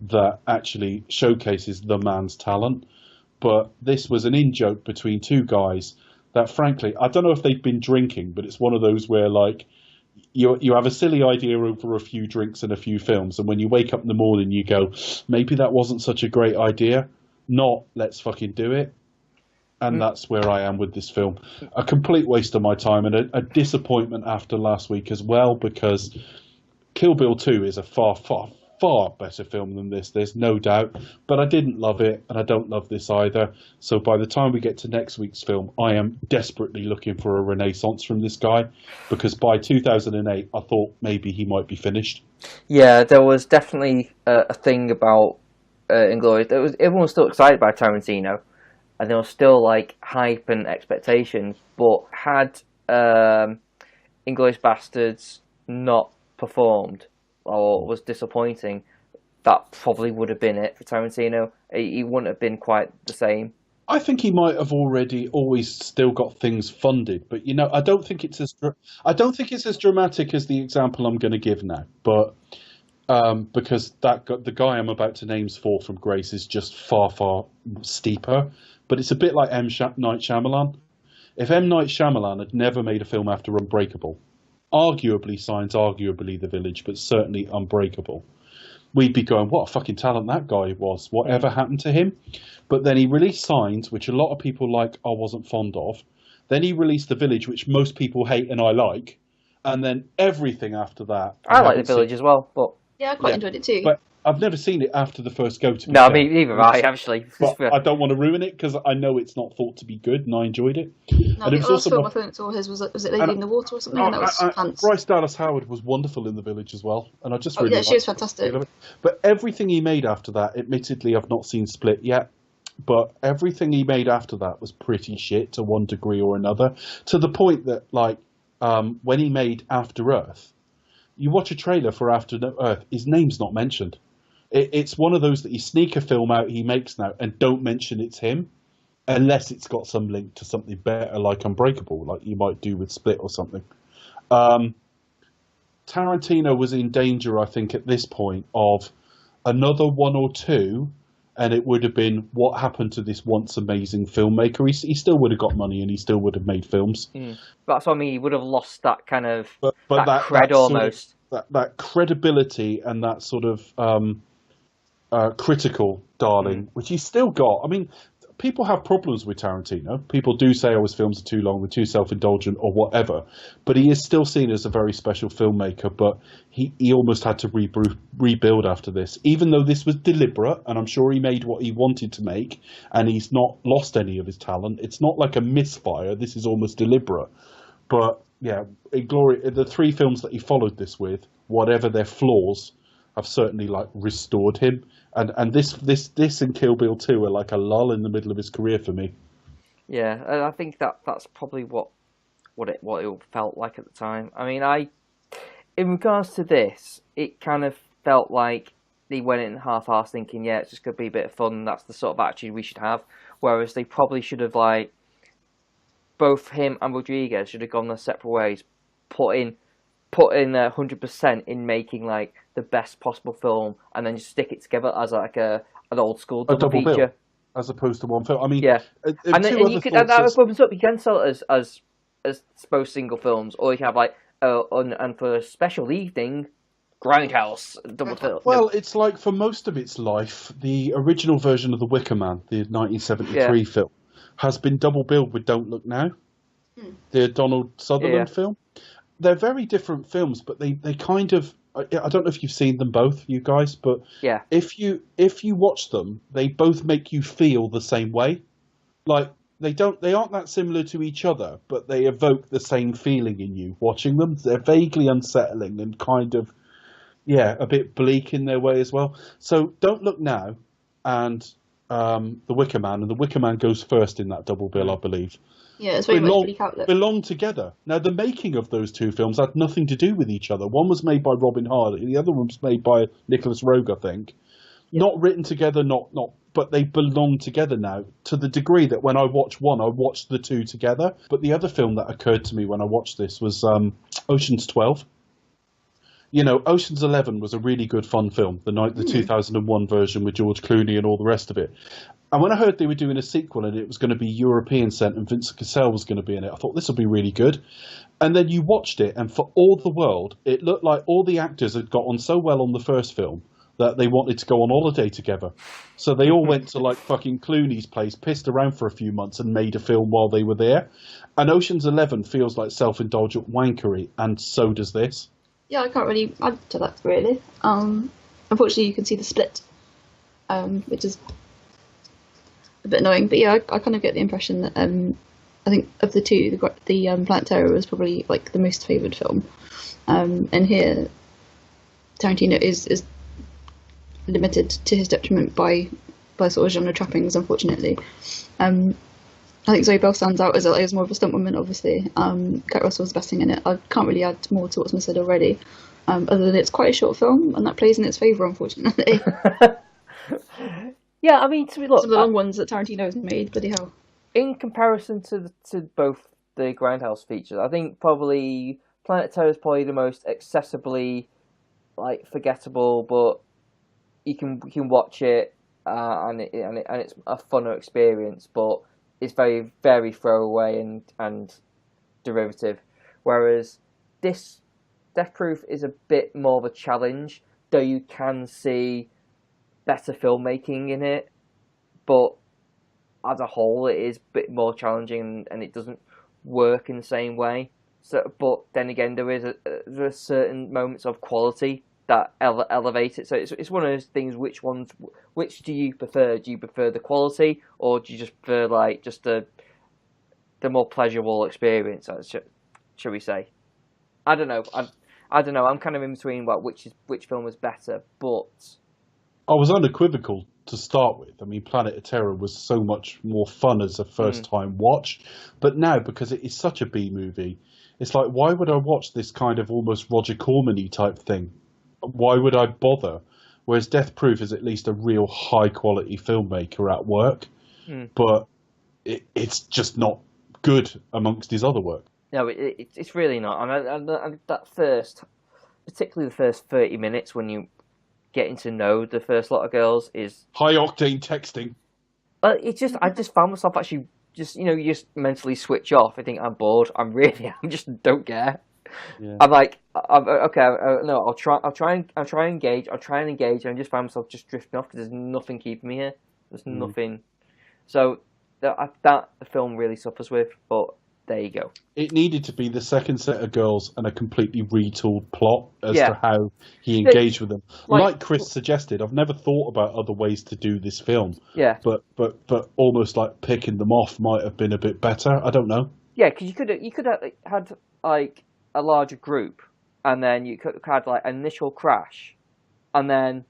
that actually showcases the man's talent. But this was an in-joke between two guys that, frankly, I don't know if they've been drinking, but it's one of those where, like, you have a silly idea over a few drinks and a few films, and when you wake up in the morning you go, maybe that wasn't such a great idea, not let's fucking do it. And that's where I am with this film. A complete waste of my time, and a disappointment after last week as well, because Kill Bill 2 is a far, far, far better film than this, there's no doubt. But I didn't love it, and I don't love this either. So by the time we get to next week's film, I am desperately looking for a renaissance from this guy, because by 2008, I thought maybe he might be finished. Yeah, there was definitely a thing about Inglourious. Everyone was still excited by Tarantino, and there was still like hype and expectations. But had Inglourious Basterds not performed or was disappointing, that probably would have been it for Tarantino. He wouldn't have been quite the same. I think he might have always still got things funded, but I don't think it's as dramatic as the example I'm going to give now. But because the guy I'm about to name's Fall from Grace is just far steeper. But it's a bit like Night Shyamalan. If M. Night Shyamalan had never made a film after Unbreakable, arguably Signs, arguably The Village, but certainly Unbreakable, we'd be going, what a fucking talent that guy was. Whatever happened to him? But then he released Signs, which a lot of people like, I wasn't fond of. Then he released The Village, which most people hate and I like. And then everything after that. I like The Village as well, but Yeah, I quite enjoyed it too. But I've never seen it after the first go. To no, me neither. I actually. But I don't want to ruin it because I know it's not thought to be good, and I enjoyed it. No, and the last film I think saw his was it Lady in the Water or something? And that was pants. Bryce Dallas Howard was wonderful in The Village as well, and I just really she was fantastic. But everything he made after that, admittedly, I've not seen Split yet. But everything he made after that was pretty shit to one degree or another. To the point that, like, when he made After Earth, you watch a trailer for After Earth, his name's not mentioned. It's one of those that you sneak a film out he makes now and don't mention it's him, unless it's got some link to something better like Unbreakable, like you might do with Split or something. Tarantino was in danger, I think, at this point of another one or two, and it would have been what happened to this once amazing filmmaker. He still would have got money and he still would have made films. That's what I mean. He would have lost that kind of but that cred almost. That credibility and that sort of critical darling, which he's still got. I mean, people have problems with Tarantino. People do say, his films are too long, they're too self-indulgent or whatever. But he is still seen as a very special filmmaker. But he almost had to rebuild after this. Even though this was deliberate, and I'm sure he made what he wanted to make, and he's not lost any of his talent. It's not like a misfire. This is almost deliberate. But, yeah, the three films that he followed this with, whatever their flaws, have certainly, like, restored him. And this and Kill Bill 2 are like a lull in the middle of his career for me. Yeah, and I think that's probably what it felt like at the time. I mean, in regards to this, it kind of felt like they went in half-assed thinking, yeah, it's just going to be a bit of fun, that's the sort of attitude we should have. Whereas they probably should have, like, both him and Rodriguez should have gone their separate ways, put in 100% in making, like, the best possible film, and then just stick it together as like an old school double feature, bill, as opposed to one film. I mean, yeah, and you can that opens up. You can sell it as both single films, or you can have like and for a special evening, Grindhouse double film. Well, it's like for most of its life, the original version of The Wicker Man, the 1973 film, has been double billed with Don't Look Now, the Donald Sutherland film. They're very different films, but they kind of. I don't know if you've seen them both, you guys, but if you watch them, they both make you feel the same way. Like they aren't that similar to each other, but they evoke the same feeling in you watching them. They're vaguely unsettling and kind of a bit bleak in their way as well. So Don't Look Now and The Wicker Man, and The Wicker Man goes first in that double bill, I believe. Yeah, it's very much bleak outlook. Belong together. Now, the making of those two films had nothing to do with each other. One was made by Robin Hardy, the other one was made by Nicholas Roeg, I think. Yeah. Not written together, but they belong together now to the degree that when I watch one, I watch the two together. But the other film that occurred to me when I watched this was Ocean's 12. You know, Ocean's 11 was a really good, fun film, the 2001 version with George Clooney and all the rest of it. And when I heard they were doing a sequel and it was going to be European sent and Vincent Cassel was going to be in it, I thought this will be really good. And then you watched it, and for all the world, it looked like all the actors had got on so well on the first film that they wanted to go on holiday together. So they all went to like fucking Clooney's place, pissed around for a few months and made a film while they were there. And Ocean's 11 feels like self-indulgent wankery, and so does this. Yeah, I can't really add to that, really. I unfortunately, you can see the split, which is a bit annoying. But yeah, I kind of get the impression that I think of the two, the Planet Terror was probably like the most favoured film, and here Tarantino is limited to his detriment by sort of genre trappings, unfortunately. I think Zoe Bell stands out as more of a stunt woman, obviously. Kurt Russell's the best thing in it. I can't really add more to what's been said already, other than it's quite a short film, and that plays in its favour, unfortunately. Yeah, I mean, look, some of the long ones that Tarantino has made, bloody hell. In comparison to both the Grindhouse features, I think probably Planet Terror is probably the most accessibly like forgettable, but you can watch it and it's a funner experience, but it's very, very throwaway and derivative. Whereas this Death Proof is a bit more of a challenge, though you can see better filmmaking in it, but as a whole it is a bit more challenging and it doesn't work in the same way. So, but then again, there are certain moments of quality that elevate it. So it's one of those things. Which do you prefer? Do you prefer the quality, or do you just prefer like just the more pleasurable experience? Shall we say? I don't know. I don't know. I'm kind of in between which film was better, but I was unequivocal to start with. I mean, Planet of Terror was so much more fun as a first-time watch, but now because it is such a B movie, it's like, why would I watch this kind of almost Roger Corman-y type thing? Why would I bother? Whereas Death Proof is at least a real high-quality filmmaker at work, but it's just not good amongst his other work. No, it's really not. And that particularly the first 30 minutes when you getting to know the first lot of girls is high-octane texting. Well, I just found myself actually just, you just mentally switch off. I think I'm bored. I just don't care. Yeah. I'm like, okay, no, I'll try and engage, and I just find myself just drifting off because there's nothing keeping me here. There's nothing. So that the film really suffers with, but there you go. It needed to be the second set of girls and a completely retooled plot as to how he engaged with them. Like Chris suggested, I've never thought about other ways to do this film. Yeah. But almost like picking them off might have been a bit better. I don't know. Yeah, because you could have had like a larger group, and then you could have had like an initial crash, and then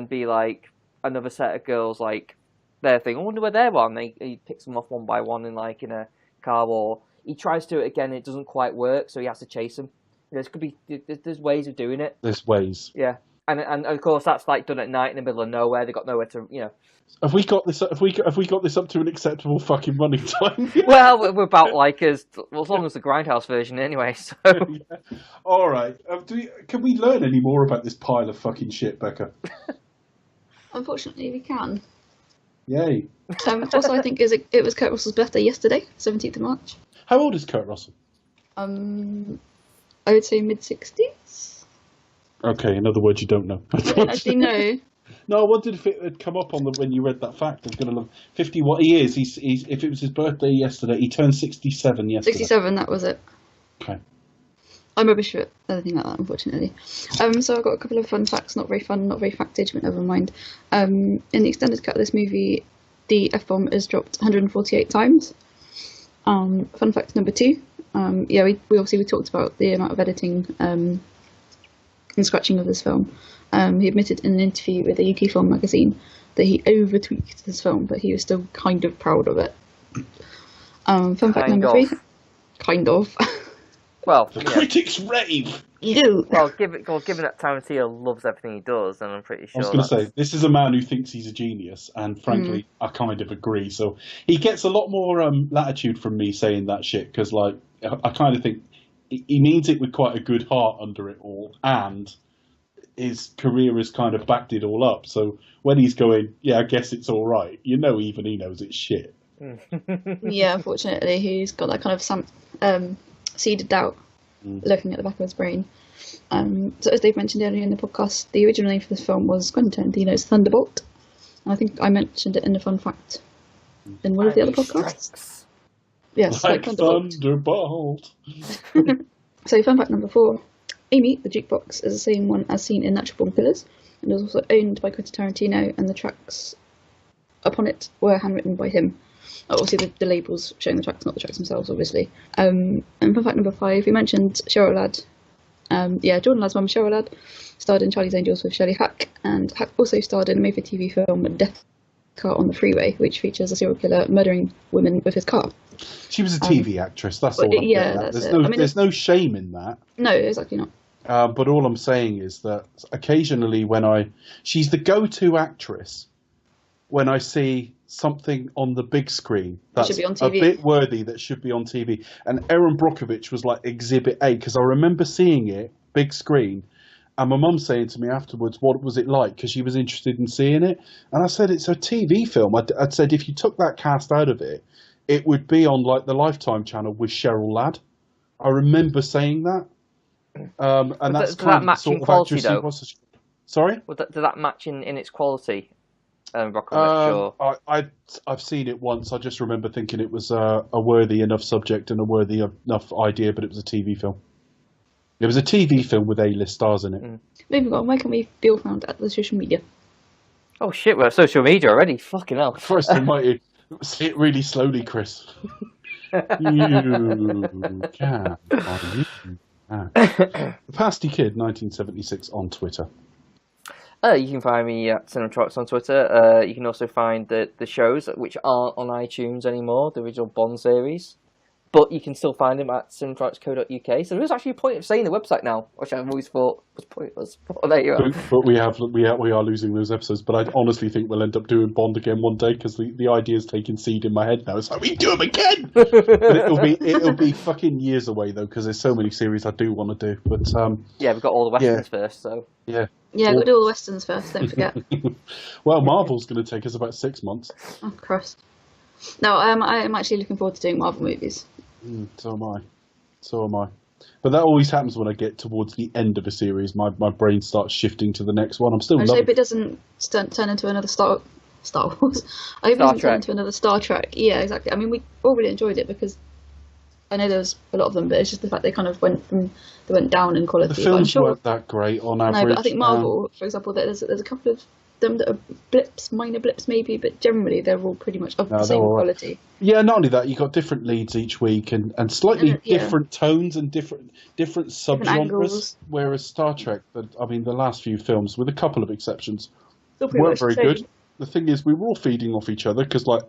be like another set of girls like their thing. I wonder where they're on. He picks them off one by one in a car, or he tries to do it again. It doesn't quite work, so he has to chase them. There's ways of doing it. There's ways. Yeah, and of course that's like done at night in the middle of nowhere. They got nowhere to Have we got this? Have we got this up to an acceptable fucking running time? Well, we're about like as long as the Grindhouse version anyway. So. Yeah. All right. Can we learn any more about this pile of fucking shit, Becca? Unfortunately, we can. Yay. Also, I think it was Kurt Russell's birthday yesterday, 17th of March. How old is Kurt Russell? I would say mid-60s. Okay, in other words, you don't know. I don't actually know. No, I wondered if it had come up on when you read that fact. I was going to look. 50. What he is? He's if it was his birthday yesterday, he turned 67 yesterday. 67. That was it. Okay. I'm rubbish at anything like that, unfortunately. So I've got a couple of fun facts. Not very fun, not very factage, but never mind. In the extended cut of this movie, the F-bomb is dropped 148 times. Fun fact number 2. We talked about the amount of editing and scratching of this film. He admitted in an interview with a UK film magazine that he over-tweaked this film, but he was still kind of proud of it. Fun fact number 3. Kind of. Well, the critics rave. Ew. Well, given that Tarantino loves everything he does, then I'm pretty sure. I was going to say, this is a man who thinks he's a genius, and frankly, I kind of agree. So he gets a lot more latitude from me saying that shit, because like I kind of think he means it with quite a good heart under it all, and his career has kind of backed it all up. So when he's going, yeah, I guess it's all right, even he knows it's shit. Yeah, unfortunately, he's got that kind of seeded doubt lurking at the back of his brain. So as Dave mentioned earlier in the podcast, the original name for this film was Quinten Tarantino's Thunderbolt. And I think I mentioned it in the fun fact in one of the other podcasts. Yes, like Thunderbolt. So fun fact number 4. Amy, the jukebox, is the same one as seen in Natural Born Killers, and was also owned by Quinten Tarantino, and the tracks upon it were handwritten by him. Obviously, the labels showing the tracks, not the tracks themselves, obviously. And fun fact number 5, we mentioned Cheryl Ladd. Jordan Ladd's mum, Cheryl Ladd, starred in Charlie's Angels with Shirley Hack, and Hack also starred in a made-for-TV film, Death Car on the Freeway, which features a serial killer murdering women with his car. She was a TV actress, that's all I'm getting at. There's no shame in that. No, exactly not. But all I'm saying is that occasionally she's the go-to actress when I see something on the big screen that's a bit worthy that should be on TV. And Erin Brockovich was like Exhibit A, because I remember seeing it, big screen, and my mum saying to me afterwards, what was it like? Because she was interested in seeing it. And I said, it's a TV film. I'd said, if you took that cast out of it, it would be on like the Lifetime channel with Cheryl Ladd. I remember saying that. And that's kind of the sort of actress he was. Sorry? Does that match in its quality? Brockovich, I've seen it once. I just remember thinking it was a worthy enough subject and a worthy enough idea, but it was a TV film. It was a TV film with A-list stars in it. Moving on, where can we be all found at the social media? Oh shit, we're on social media already. Fucking hell. Christ almighty. Say it really slowly, Chris. You can. The Pasty Kid 1976 on Twitter. You can find me at Cinematronics on Twitter. You can also find the shows which aren't on iTunes anymore, the original Bond series. But you can still find them at cinematronics.co.uk. So there is actually a point of saying the website now, which I've always thought was pointless. But there you are. But we are losing those episodes. But I honestly think we'll end up doing Bond again one day, because the idea's taking seed in my head now. It's like, we do them again! But it'll be fucking years away, though, because there's so many series I do want to do. But yeah, we've got all the westerns first, so... Yeah. Yeah, we'll do all the westerns first, don't forget. Well, Marvel's going to take us about 6 months. Oh, Christ. No, I'm actually looking forward to doing Marvel movies. So am I. But that always happens when I get towards the end of a series. My brain starts shifting to the next one. I'm still loving it. I hope it doesn't turn into another Star Wars. I hope it doesn't turn into another Star Trek. Yeah, exactly. I mean, we all really enjoyed it because I know there was a lot of them, but it's just the fact they kind of went down in quality. The films weren't that great on average. No, but I think Marvel, for example, there's a couple of them that are minor blips maybe, but generally they're all pretty much of the same quality. Yeah, not only that, you got different leads each week and slightly different tones and different subgenres. Whereas Star Trek, the last few films, with a couple of exceptions, weren't very good. The thing is, we were all feeding off each other because, like,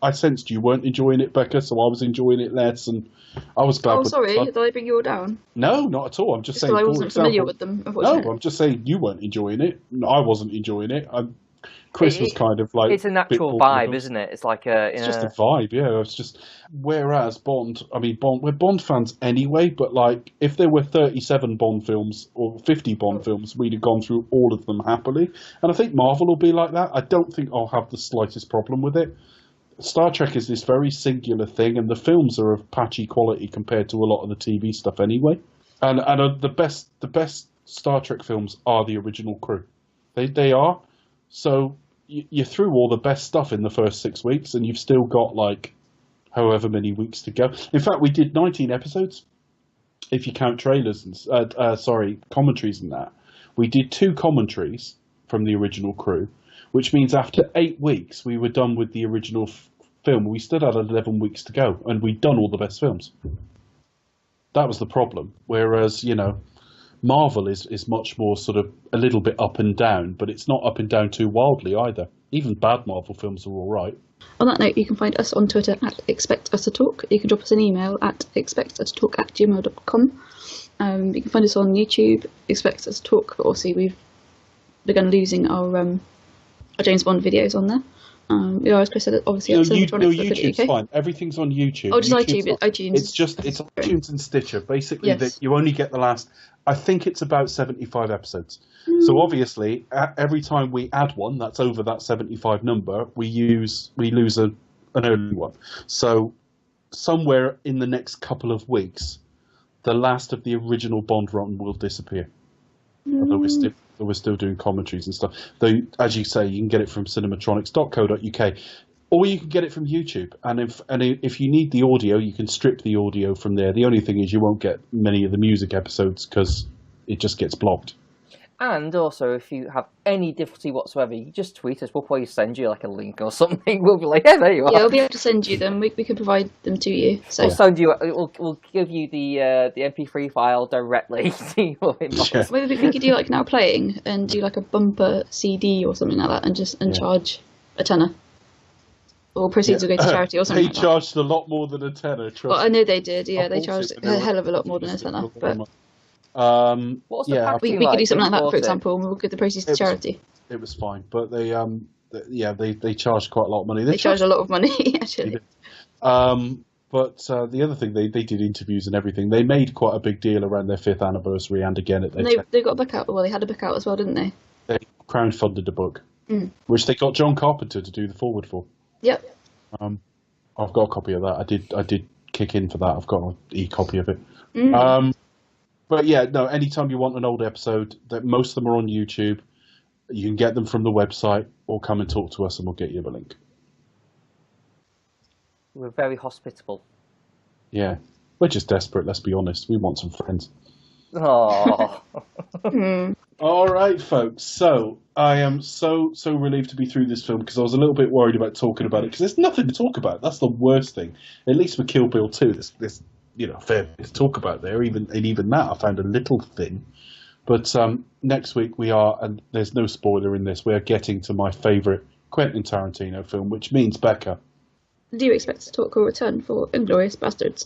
I sensed you weren't enjoying it, Becca, so I was enjoying it less, and I was glad. Oh, sorry, did I bring you all down? No, not at all. I'm just saying. I wasn't familiar with them. No, I'm just saying you weren't enjoying it. I wasn't enjoying it. Chris was kind of like... It's a natural vibe, isn't it? It's like a... It's just a vibe, yeah. It's just... Whereas Bond... we're Bond fans anyway, but like, if there were 37 Bond films or 50 Bond films, we'd have gone through all of them happily. And I think Marvel will be like that. I don't think I'll have the slightest problem with it. Star Trek is this very singular thing, and the films are of patchy quality compared to a lot of the TV stuff anyway. And the best Star Trek films are the original crew. They are. So you're through all the best stuff in the first 6 weeks, and you've still got like however many weeks to go. In fact, we did 19 episodes, if you count trailers and commentaries and that. We did 2 commentaries from the original crew, which means after 8 weeks we were done with the original film. We still had 11 weeks to go, and we'd done all the best films. That was the problem. Whereas, Marvel is much more sort of a little bit up and down, but it's not up and down too wildly either. Even bad Marvel films are all right. On that note, you can find us on Twitter at expectustotalk. You can drop us an email at expectustotalk@gmail.com. You can find us on YouTube, Expect Us to Talk, but also we've begun losing our James Bond videos on there. As Chris said, obviously YouTube's fine. Everything's on YouTube. Oh, just iTunes. It's iTunes and Stitcher. Basically, that you only get the last. I think it's about 75 episodes. So obviously, every time we add one that's over that 75 number, we lose an early one. So somewhere in the next couple of weeks, the last of the original Bond run will disappear. Although we're still doing commentaries and stuff. Though, as you say, you can get it from cinematronics.co.uk, or you can get it from YouTube. And if you need the audio, you can strip the audio from there. The only thing is you won't get many of the music episodes because it just gets blocked. And also, if you have any difficulty whatsoever, you just tweet us. We'll probably send you like a link or something. We'll be like, yeah, there you are. Yeah, we'll be able to send you them. We can provide them to you. So We'll send you. We'll give you the MP3 file directly to your inbox. Yeah. maybe we could do like Now Playing and do like a bumper CD or something like that, and charge a tenner. Or proceeds will go to charity or something. They like that. charged a lot more than a tenner. Trust Well, I know they did. Yeah, Of they course, charged but they a were- hell of a lot more than a tenner. But What was the yeah, packaging we could do like something when like you that, for bought it? example, and we'll give the proceeds to It was- charity. it was fine, but they charged quite a lot of money. They charge a lot of money, actually. But the other thing, they did interviews and everything. They made quite a big deal around their 5th anniversary and again at their And they got a book out. Well, they had a book out as well, didn't they? they crowdfunded a book, which they got John Carpenter to do the forward for. Yep. I've got a copy of that. I did kick in for that. I've got an e-copy of it. But yeah, no, anytime you want an old episode, that most of them are on YouTube, you can get them from the website or come and talk to us and we'll get you the link. We're very hospitable. Yeah. We're just desperate, let's be honest. We want some friends. Oh. All right, folks. So I am so relieved to be through this film because I was a little bit worried about talking about it because there's nothing to talk about. That's the worst thing. At least with Kill Bill 2, there's fair bit to talk about there. Even that I found a little thin. But next week we are, and there's no spoiler in this, we are getting to my favourite Quentin Tarantino film, which means, Becca, Do you expect to talk or return for Inglourious Basterds?